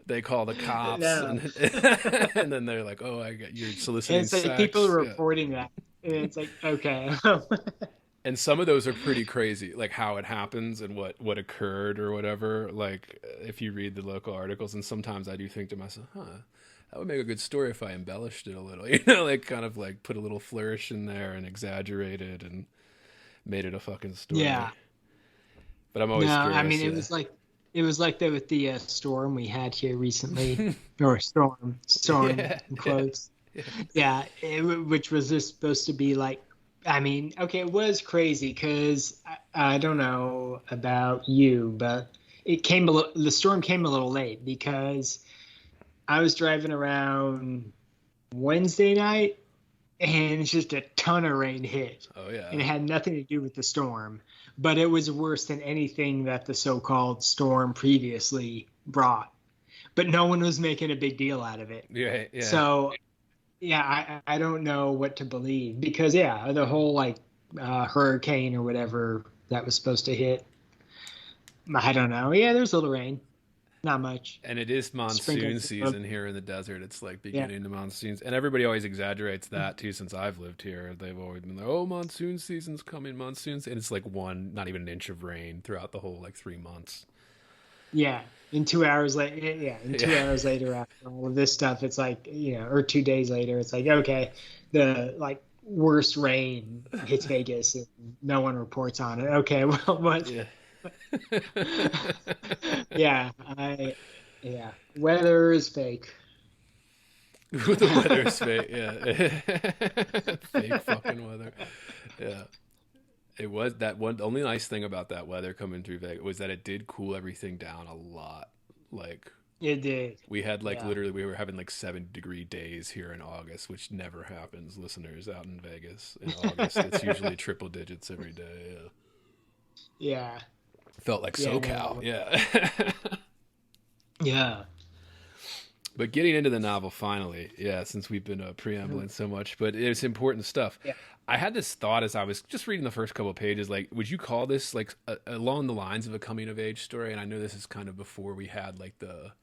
they call the cops, and then they're like, "Oh, you're soliciting and it's like sex." People are reporting that, and it's like, okay. And some of those are pretty crazy, like how it happens and what occurred or whatever. Like if you read the local articles, and sometimes I do think to myself, that would make a good story if I embellished it a little, like kind of like put a little flourish in there and exaggerated and made it a fucking story. Yeah. But I'm always curious. I mean, it was like that with the storm we had here recently, or storm in quotes. Which was just supposed to be like, it was crazy because I don't know about you, but the storm came a little late because I was driving around Wednesday night and just a ton of rain hit. Oh, yeah. And it had nothing to do with the storm, but it was worse than anything that the so-called storm previously brought. But no one was making a big deal out of it. Yeah. So, I don't know what to believe because, the whole like hurricane or whatever that was supposed to hit, I don't know. Yeah, there's a little rain. Not much. And it is monsoon season here in the desert. It's like beginning to monsoons. And everybody always exaggerates that too. Since I've lived here, they've always been like, oh, monsoon season's coming, monsoons. And it's like not even an inch of rain throughout the whole like 3 months. Yeah. In 2 hours later, hours later after all of this stuff, it's like, or 2 days later, it's like, okay, the like worst rain hits Vegas and no one reports on it. Okay, well, what? Yeah. Weather is fake. The weather is fake. Fake fucking weather. Yeah, it was that one. The only nice thing about that weather coming through Vegas was that it did cool everything down a lot. Like it did. We had literally we were having like 70-degree days here in August, which never happens, listeners, out in Vegas in August. It's usually triple digits every day. Yeah. Felt like SoCal. Yeah. But getting into the novel finally, since we've been preambling so much, but it's important stuff. Yeah. I had this thought as I was just reading the first couple of pages, like, would you call this like along the lines of a coming of age story? And I know this is kind of before we had like the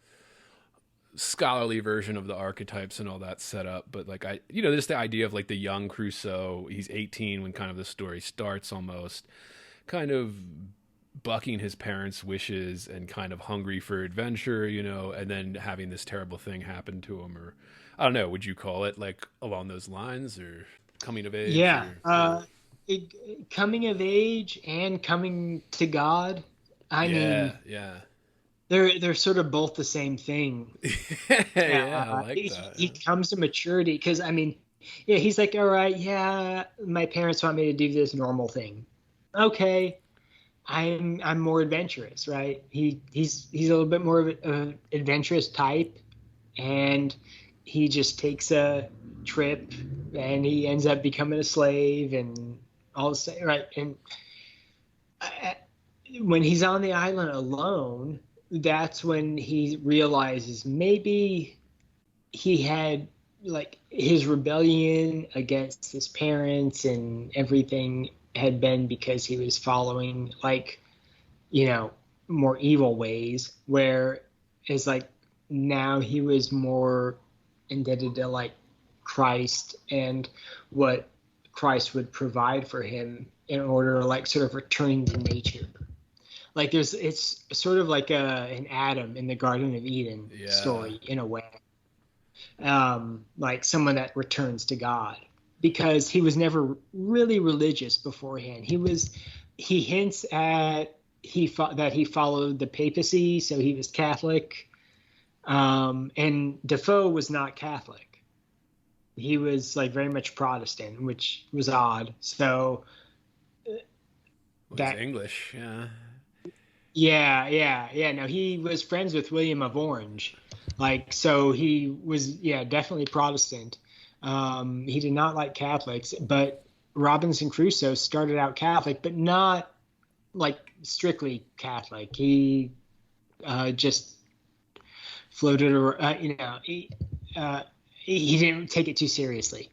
scholarly version of the archetypes and all that set up, but like just the idea of like the young Crusoe, he's 18 when kind of the story starts, almost kind of bucking his parents' wishes and kind of hungry for adventure, and then having this terrible thing happen to him, or I don't know, would you call it like along those lines or coming of age? Yeah. Coming of age and coming to God. I mean, they're sort of both the same thing. I like that. He comes to maturity because, he's like, all right, my parents want me to do this normal thing. Okay. I'm more adventurous, right? He's a little bit more of an adventurous type, and he just takes a trip, and he ends up becoming a slave, and all the same, right? And I, when he's on the island alone, that's when he realizes maybe he had like his rebellion against his parents and everything had been because he was following like, more evil ways, where it's like now he was more indebted to like Christ and what Christ would provide for him in order to like sort of return to nature. Like it's sort of like an Adam in the Garden of Eden story in a way. Like someone that returns to God, because he was never really religious beforehand. He hints at that he followed the papacy, so he was Catholic. And Defoe was not Catholic. He was like very much Protestant, which was odd. So that English, yeah. Yeah. No, he was friends with William of Orange. Like, so he was, definitely Protestant. He did not like Catholics, but Robinson Crusoe started out Catholic, but not like strictly Catholic. He just floated around, he didn't take it too seriously.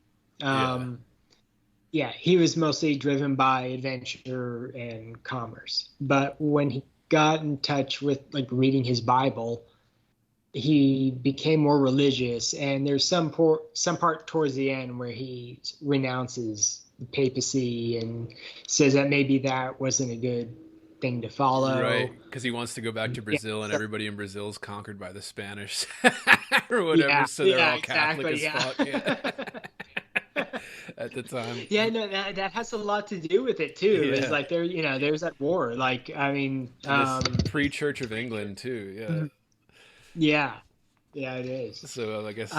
He was mostly driven by adventure and commerce. But when he got in touch with like reading his Bible, he became more religious, and there's some part towards the end where he renounces the papacy and says that maybe that wasn't a good thing to follow. Right, because he wants to go back to Brazil, and everybody in Brazil is conquered by the Spanish or whatever, so they're all Catholic as fuck. At the time. Yeah, no, that has a lot to do with it too. Yeah. It's like there's that war. Like, I mean, pre-Church of England too. Yeah, it is. So I guess.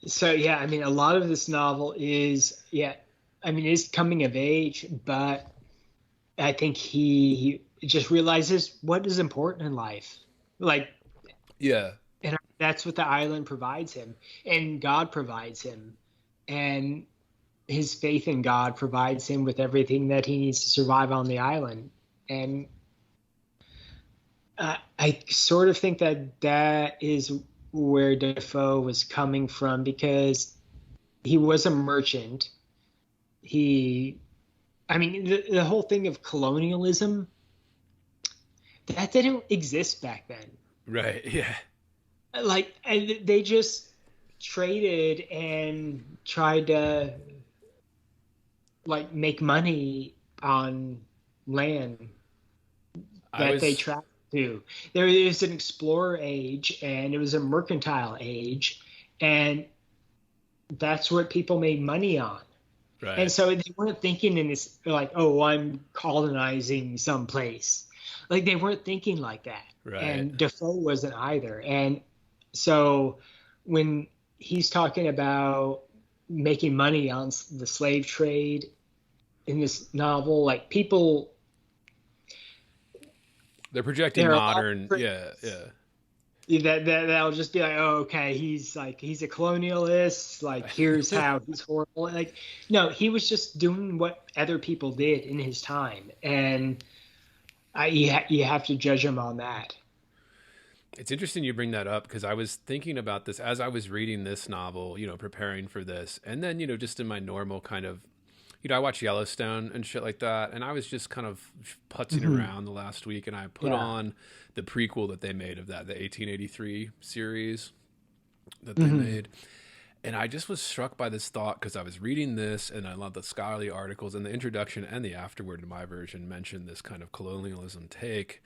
So yeah, I mean, a lot of this novel is is coming of age, but I think he just realizes what is important in life. Like, and that's what the island provides him, and God provides him, and his faith in God provides him with everything that he needs to survive on the island. And I sort of think that is where Defoe was coming from, because he was a merchant. The whole thing of colonialism, that didn't exist back then. Right, yeah. Like, they just traded and tried to like make money on land that they traveled to. There is an explorer age, and it was a mercantile age, and that's what people made money on. Right. And so they weren't thinking in this like, oh, I'm colonizing some place. Like, they weren't thinking like that. Right. And Defoe wasn't either. And so when he's talking about making money on the slave trade in this novel, like, people, they're projecting modern, that'll just be like, oh, okay, he's a colonialist, like, here's how he's horrible. Like, no, he was just doing what other people did in his time, and you have to judge him on that. It's interesting you bring that up, because I was thinking about this as I was reading this novel, preparing for this, and then, just in my normal kind of, I watch Yellowstone and shit like that, and I was just kind of putzing around the last week, and I put on the prequel that they made of that, the 1883 series that they made, and I just was struck by this thought, because I was reading this, and I love the scholarly articles, and the introduction and the afterword in my version mentioned this kind of colonialism take,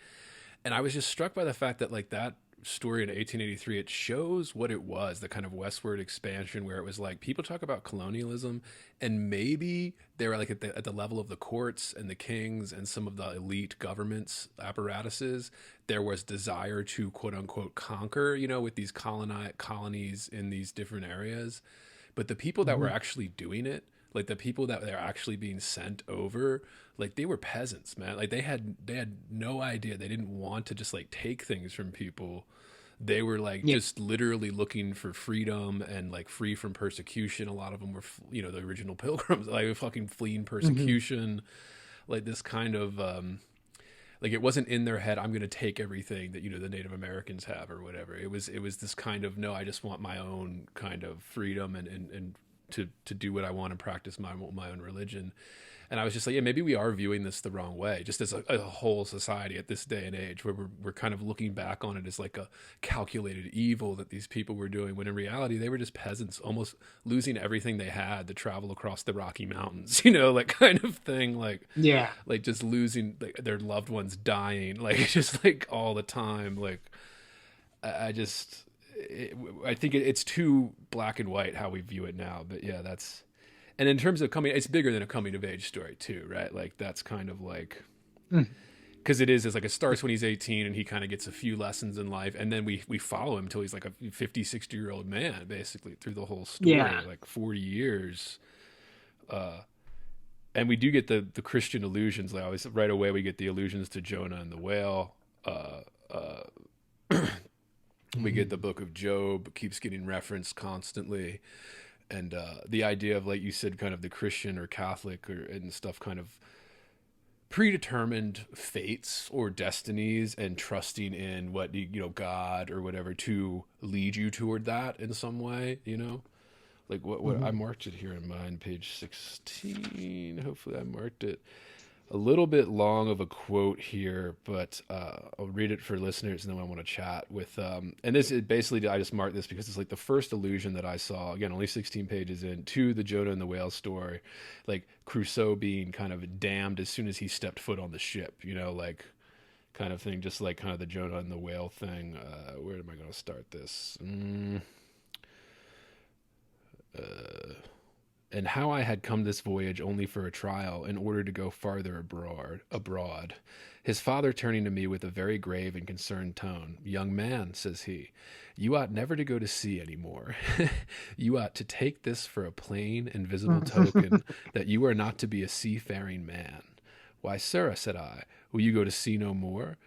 and I was just struck by the fact that, like, that story in 1883, it shows what it was, the kind of westward expansion, where it was like people talk about colonialism, and maybe they were like at the level of the courts and the kings and some of the elite governments apparatuses, there was desire to quote unquote conquer, with these colonies in these different areas, but the people that were actually doing it, Like the people that they're actually being sent over, like they were peasants, man. Like they had no idea. They didn't want to just like take things from people. They were like just literally looking for freedom and like free from persecution. A lot of them were, you know, the original pilgrims, like fucking fleeing persecution. Like this kind of, like it wasn't in their head, I'm going to take everything that, you know, the Native Americans have or whatever. It was this kind of, no, I just want my own kind of freedom and to do what I want and practice my own religion. And I was just like, yeah, maybe we are viewing this the wrong way, just as a whole society at this day and age, where we're kind of looking back on it as like a calculated evil that these people were doing, when in reality they were just peasants, almost losing everything they had to travel across the Rocky Mountains, you know, like kind of thing, like like just losing like their loved ones dying, like just like all the time. Like I think it's too black and white how we view it now. But yeah, that's. And in terms of it's bigger than a coming of age story too, right? Like that's kind of like, because it's like it starts when he's 18 and he kind of gets a few lessons in life, and then we follow him till he's like a 50, 60-year-old man basically through the whole story, like 40 years. And we do get the Christian allusions. Like always, right away we get the allusions to Jonah and the whale. We get the book of Job keeps getting referenced constantly. And the idea of, like you said, kind of the Christian or Catholic and stuff, kind of predetermined fates or destinies, and trusting in what, you know, God or whatever to lead you toward that in some way, you know? Like what I marked it here in mine, page 16. Hopefully I marked it. A little bit long of a quote here, but I'll read it for listeners, and then I want to chat with. And this is basically, I just marked this because it's like the first allusion that I saw. Again, only 16 pages in, to the Jonah and the whale story, like Crusoe being kind of damned as soon as he stepped foot on the ship. You know, like kind of thing, just like kind of the Jonah and the whale thing. Where am I going to start this? And how I had come this voyage only for a trial, in order to go farther abroad. His father turning to me with a very grave and concerned tone, "Young man," says he, "you ought never to go to sea any more. You ought to take this for a plain and visible token that you are not to be a seafaring man." "Why, sir," said I, "will you go to sea no more?"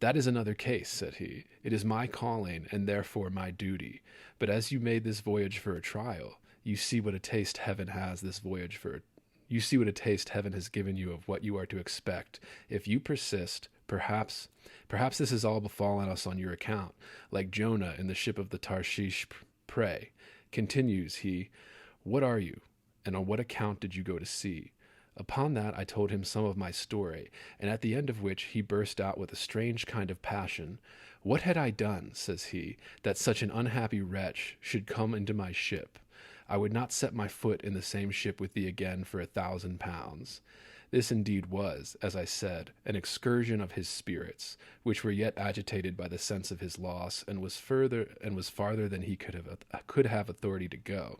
"That is another case," said he. "It is my calling, and therefore my duty. But as you made this voyage for a trial, you see what a taste heaven has given you of what you are to expect. If you persist, perhaps this has all befallen us on your account, like Jonah in the ship of the Tarshish prey." Continues he, "What are you, and on what account did you go to sea?" Upon that I told him some of my story, and at the end of which he burst out with a strange kind of passion. "What had I done," says he, "that such an unhappy wretch should come into my ship? I would not set my foot in the same ship with thee again for 1,000 pounds. This indeed was, as I said, an excursion of his spirits, which were yet agitated by the sense of his loss, and was farther than he could have authority to go.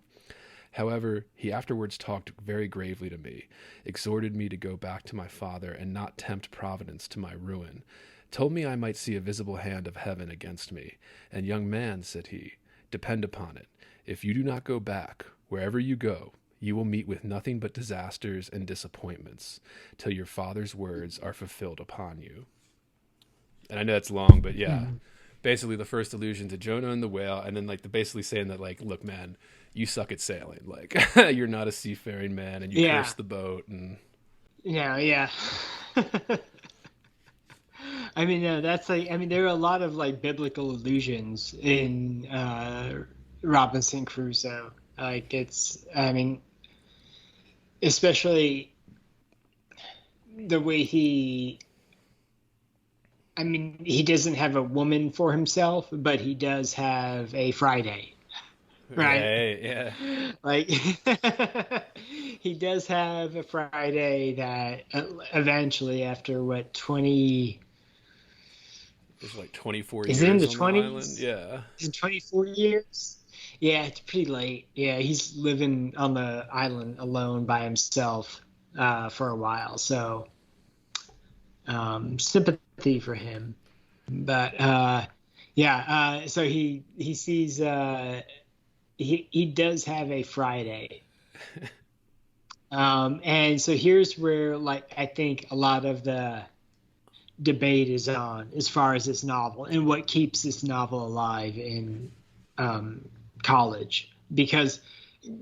However, he afterwards talked very gravely to me, exhorted me to go back to my father and not tempt Providence to my ruin, told me I might see a visible hand of heaven against me, and, young man, said he, depend upon it, if you do not go back, wherever you go, you will meet with nothing but disasters and disappointments, till your father's words are fulfilled upon you." And I know that's long, but yeah, basically the first allusion to Jonah and the whale, and then like basically saying that, like, look, man, you suck at sailing, like you're not a seafaring man, and you curse the boat, and yeah. I mean, that's like, I mean, there are a lot of like biblical allusions in Robinson Crusoe. Like it's, I mean, especially the way he doesn't have a woman for himself, but he does have a Friday, right? Yeah. Like he does have a Friday that eventually, after what, 20? It's like 24 Is years it in the on 20s? the island. Yeah. Is it 24 years? Yeah, it's pretty late. Yeah, he's living on the island alone by himself for a while. So sympathy for him. But so he sees he does have a Friday. And so here's where, like, I think a lot of the debate is on as far as this novel and what keeps this novel alive in college. Because,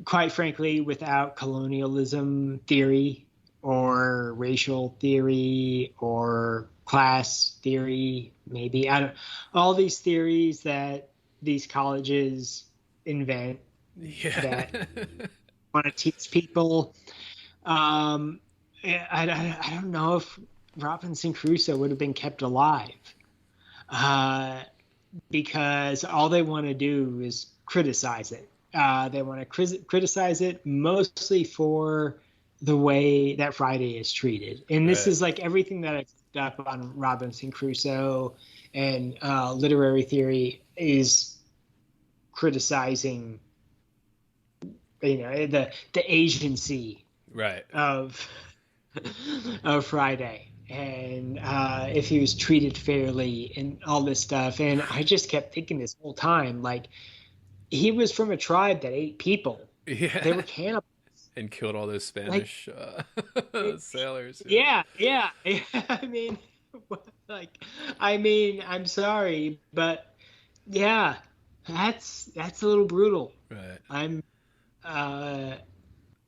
quite frankly, without colonialism theory or racial theory or class theory, maybe, I don't, all these theories that these colleges invent Yeah. that want to teach people. I don't know if Robinson Crusoe would have been kept alive, uh, because all they want to do is criticize it. They want to criticize it mostly for the way that Friday is treated. And this Right. is like everything that I picked up on Robinson Crusoe and literary theory is criticizing, the agency Right. of of Friday, and if he was treated fairly and all this stuff. And I just kept thinking this whole time, like, he was from a tribe that ate people. They Yeah. were cannibals. And killed all those Like, Spanish sailors. Yeah. yeah. I mean, like, I mean, I'm sorry, but yeah, that's a little brutal. Right. I'm uh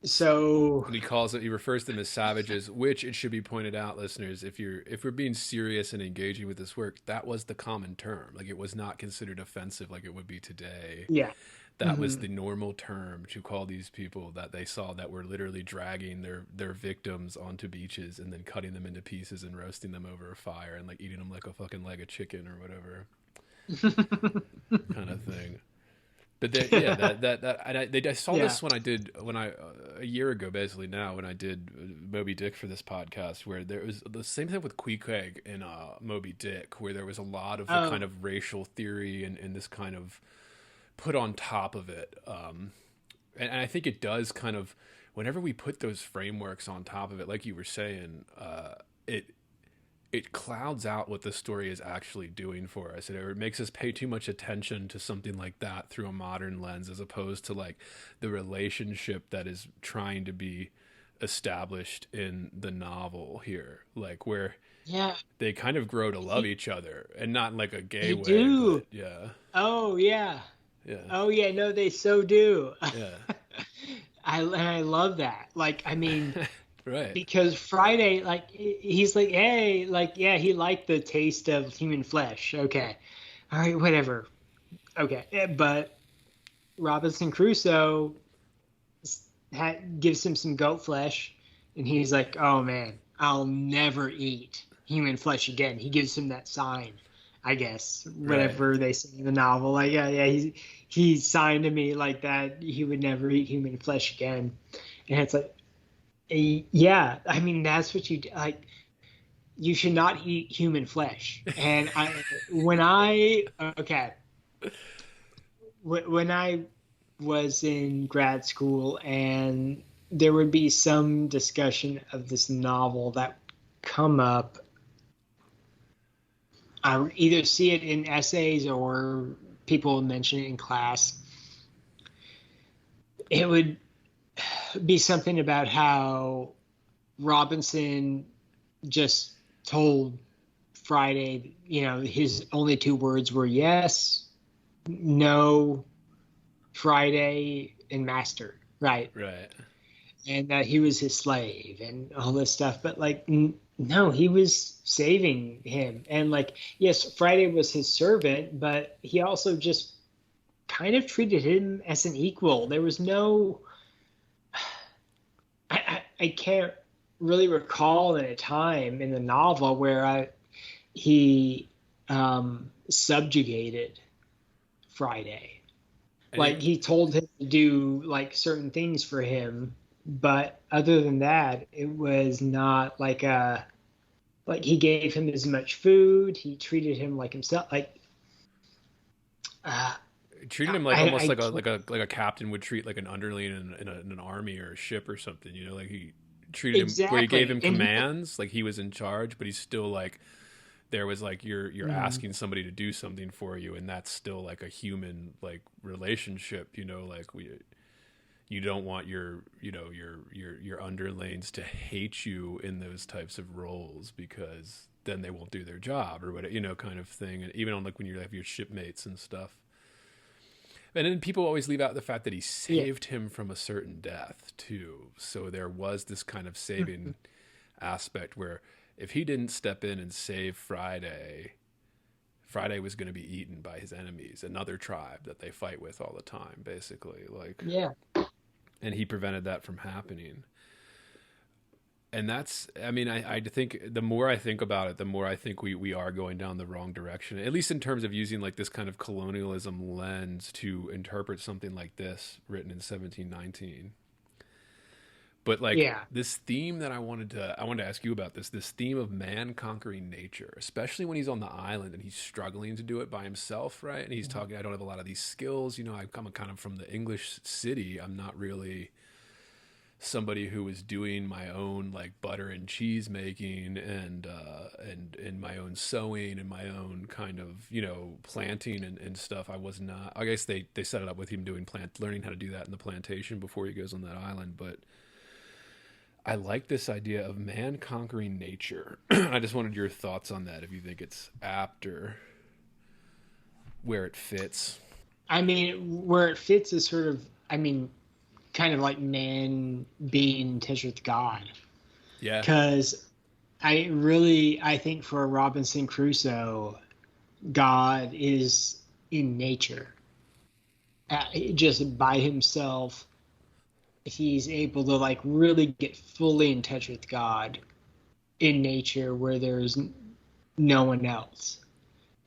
so And he refers to them as savages, which it should be pointed out, listeners, if we're being serious and engaging with this work, that was the common term. Like, it was not considered offensive like it would be today. yeah. That was Mhm. the normal term to call these people that they saw that were literally dragging their victims onto beaches and then cutting them into pieces and roasting them over a fire and like eating them like a fucking leg of chicken or whatever kind of thing. But yeah, that and I saw Yeah. this when I a year ago basically now when I did Moby Dick for this podcast, where there was the same thing with Queequeg in Moby Dick, where there was a lot of the Oh. kind of racial theory and this kind of put on top of it. And I think it does kind of, whenever we put those frameworks on top of it, like you were saying, it clouds out what the story is actually doing for us. It makes us pay too much attention to something like that through a modern lens, as opposed to like the relationship that is trying to be established in the novel here, like where Yeah, they kind of grow to love each other, and not in like a gay they way, do. but yeah, Oh yeah. yeah, Oh yeah, no, they so do. yeah, I love that. Like, I mean, right, because Friday, like, he's like, hey, like, yeah, he liked the taste of human flesh. Okay, all right, whatever. Okay, but Robinson Crusoe gives him some goat flesh, and he's like, oh man, I'll never eat human flesh again. He gives him that sign, I guess, right. whatever they say in the novel. Like, yeah, he signed to me like that he would never eat human flesh again. And it's like, yeah, I mean, that's what you like. You should not eat human flesh. And okay, when I was in grad school, and there would be some discussion of this novel that come up. I would either see it in essays or people would mention it in class. It would be something about how Robinson just told Friday, his only two words were yes, no, Friday, and master, right? Right. And that he was his slave and all this stuff. But like, no, he was saving him. And like, yes, Friday was his servant, but he also just kind of treated him as an equal. There was no, I can't really recall in a time in the novel where he subjugated Friday. And Like, he told him to do like certain things for him, but other than that, it was not like he gave him as much food. He treated him like himself. Like, treated him like almost I like a captain would treat like an underling in an army or a ship or something. Like he treated him where he gave exactly. him commands, like he was in charge, but he's still like there was like you're asking somebody to do something for you, and that's still like a human like relationship. Like you don't want your, you know, your underlings to hate you in those types of roles, because then they won't do their job or whatever, you know, kind of thing. And even on like when you have your shipmates and stuff. And then people always leave out the fact that he saved him from a certain death too. So there was this kind of saving aspect where if he didn't step in and save Friday, Friday was going to be eaten by his enemies, another tribe that they fight with all the time, basically. Like, Yeah. And he prevented that from happening. And that's, I mean, I think the more I think about it, the more I think we are going down the wrong direction, at least in terms of using like this kind of colonialism lens to interpret something like this written in 1719. But like this theme that I wanted to ask you about this theme of man conquering nature, especially when he's on the island and he's struggling to do it by himself, right? And he's talking, I don't have a lot of these skills, you know, I come kind of from the English city. I'm not really somebody who was doing my own like butter and cheese making and my own sewing and my own kind of, you know, planting and stuff. I was not, I guess they set it up with him learning how to do that in the plantation before he goes on that island. But I like this idea of man conquering nature. I just wanted your thoughts on that, if you think it's apt or where it fits. I mean, where it fits is sort of, I mean, kind of like man being in touch with God. Yeah. Because I think for Robinson Crusoe, God is in nature. Just by himself, he's able to like really get fully in touch with God in nature where there's no one else.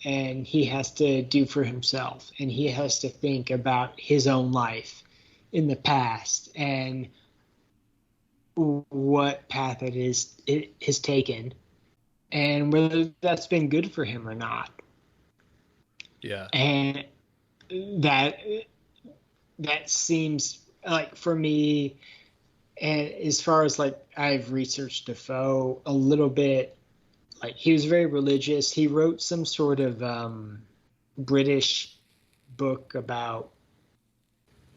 And he has to do for himself, and he has to think about his own life in the past and what path it has taken and whether that's been good for him or not. Yeah. And that seems like, for me, and as far as like I've researched Defoe a little bit, like he was very religious. He wrote some sort of British book about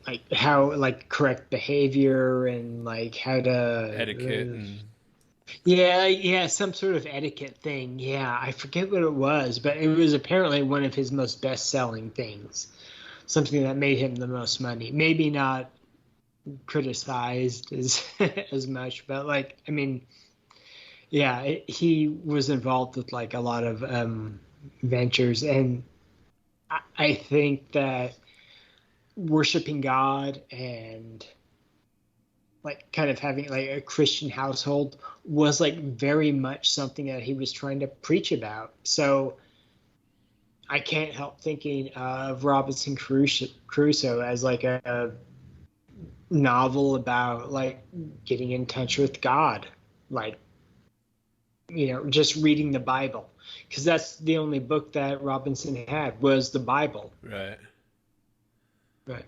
like how like correct behavior and like how to etiquette and some sort of etiquette thing. Yeah, I forget what it was, but it was apparently one of his most best-selling things, something that made him the most money. Maybe not criticized as much, but like, I mean, yeah, he was involved with like a lot of ventures, and I think that worshiping God and like kind of having like a Christian household was like very much something that he was trying to preach about. So I can't help thinking of Robinson Crusoe as like a novel about like getting in touch with God, like, you know, just reading the Bible, because that's the only book that Robinson had was the Bible. Right. Right.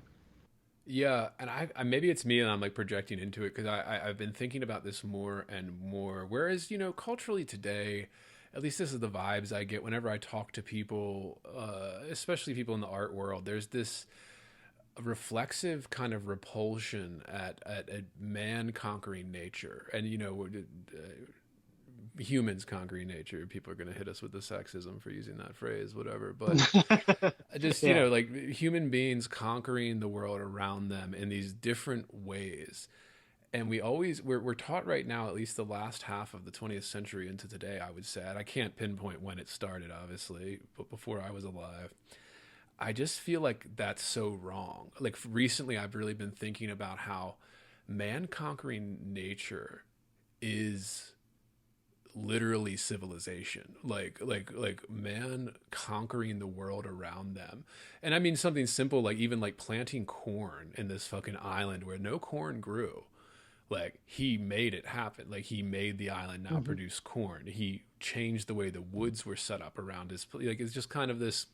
Yeah, and I maybe it's me and I'm like projecting into it, because I've been thinking about this more and more. Whereas, you know, culturally today, at least this is the vibes I get whenever I talk to people, especially people in the art world. There's this reflexive kind of repulsion at man conquering nature, and you know, humans conquering nature. People are going to hit us with the sexism for using that phrase, whatever. But just, you know, like human beings conquering the world around them in these different ways. And we're taught right now, at least the last half of the 20th century into today, I would say, and I can't pinpoint when it started, obviously, but before I was alive, I just feel like that's so wrong. Like recently, I've really been thinking about how man conquering nature is literally civilization, like man conquering the world around them. And I mean something simple, like even like planting corn in this fucking island where no corn grew. Like he made it happen. Like he made the island now produce corn. He changed the way the woods were set up around his, like it's just kind of this.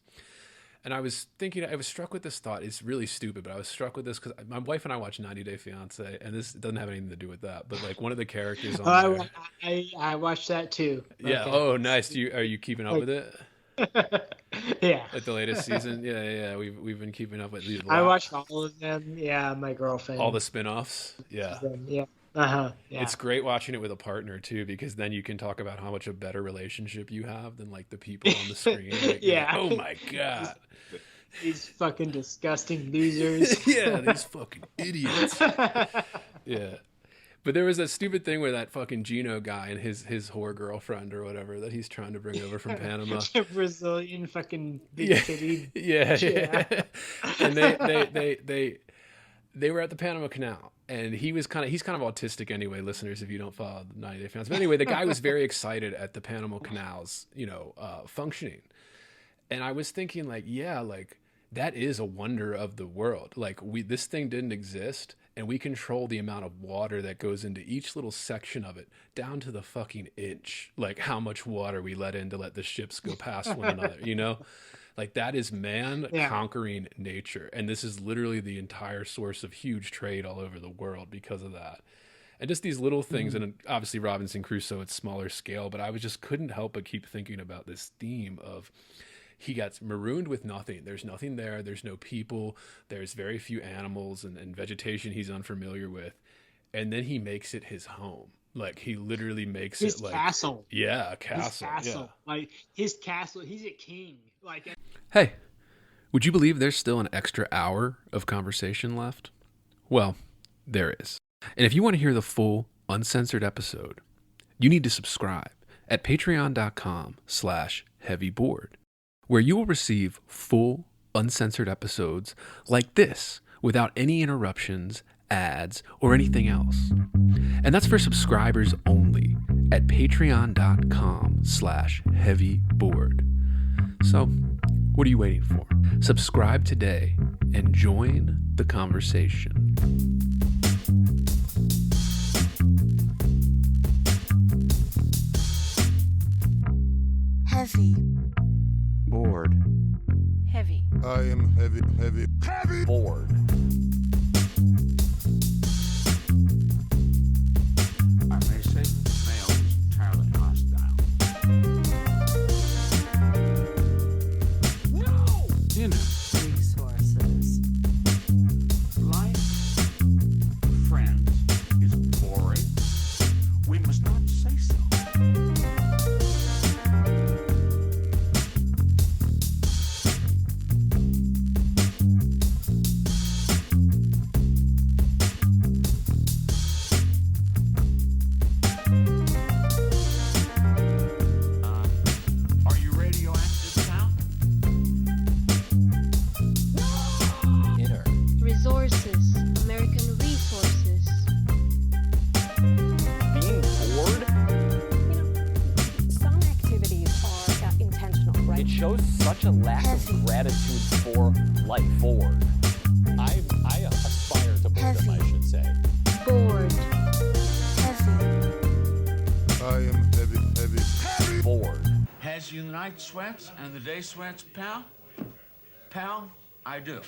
And I was thinking, I was struck with this thought. It's really stupid, but I was struck with this because my wife and I watched 90 Day Fiance, and this doesn't have anything to do with that. But like one of the characters on there, I watched that too. Yeah. Okay. Oh, nice. Are you keeping up with it? Yeah. Like the latest season. Yeah. We've been keeping up with these. I watched all of them. Yeah, my girlfriend. All the spin-offs. Yeah. Yeah. Uh-huh. Yeah. It's great watching it with a partner too, because then you can talk about how much a better relationship you have than like the people on the screen. Like, Yeah. oh my God. These fucking disgusting losers. Yeah, these fucking idiots. Yeah. But there was that stupid thing where that fucking Gino guy and his whore girlfriend or whatever that he's trying to bring over from Panama. Brazilian fucking big Yeah. titty. Yeah. And they were at the Panama Canal, and he's kind of autistic anyway, listeners, if you don't follow the 90 Day Fiance. But anyway, the guy was very excited at the Panama Canal's, functioning. And I was thinking like, yeah, like that is a wonder of the world. Like this thing didn't exist, and we control the amount of water that goes into each little section of it down to the fucking inch. Like how much water we let in to let the ships go past one another, Like that is man conquering nature. And this is literally the entire source of huge trade all over the world because of that. And just these little things, and obviously Robinson Crusoe, it's smaller scale, but I couldn't help but keep thinking about this theme of he gets marooned with nothing. There's nothing there. There's no people. There's very few animals and vegetation he's unfamiliar with. And then he makes it his home. Like he literally makes his it like castle. Yeah, a castle. His castle. Yeah. Like his castle. He's a king. Like. Hey, would you believe there's still an extra hour of conversation left? Well, there is. And if you want to hear the full, uncensored episode, you need to subscribe at patreon.com/heavyboard, where you will receive full, uncensored episodes like this without any interruptions, ads, or anything else. And that's for subscribers only at patreon.com/heavyboard. So, what are you waiting for? Subscribe today and join the conversation. Heavy. Bored. Heavy. I am heavy bored. I may say that the male is entirely hostile. No! Resources. Life, friends, is boring. We must not say so. Are you radioactive now? Inner. Resources, American resources. Being bored, Some activities are intentional, right? it shows such a lack of gratitude for life. Bored. I aspire to boredom, I should say. Bored. Heavy. I am heavy Bored. Has you the night sweats and the day sweats, pal? Pal, I do.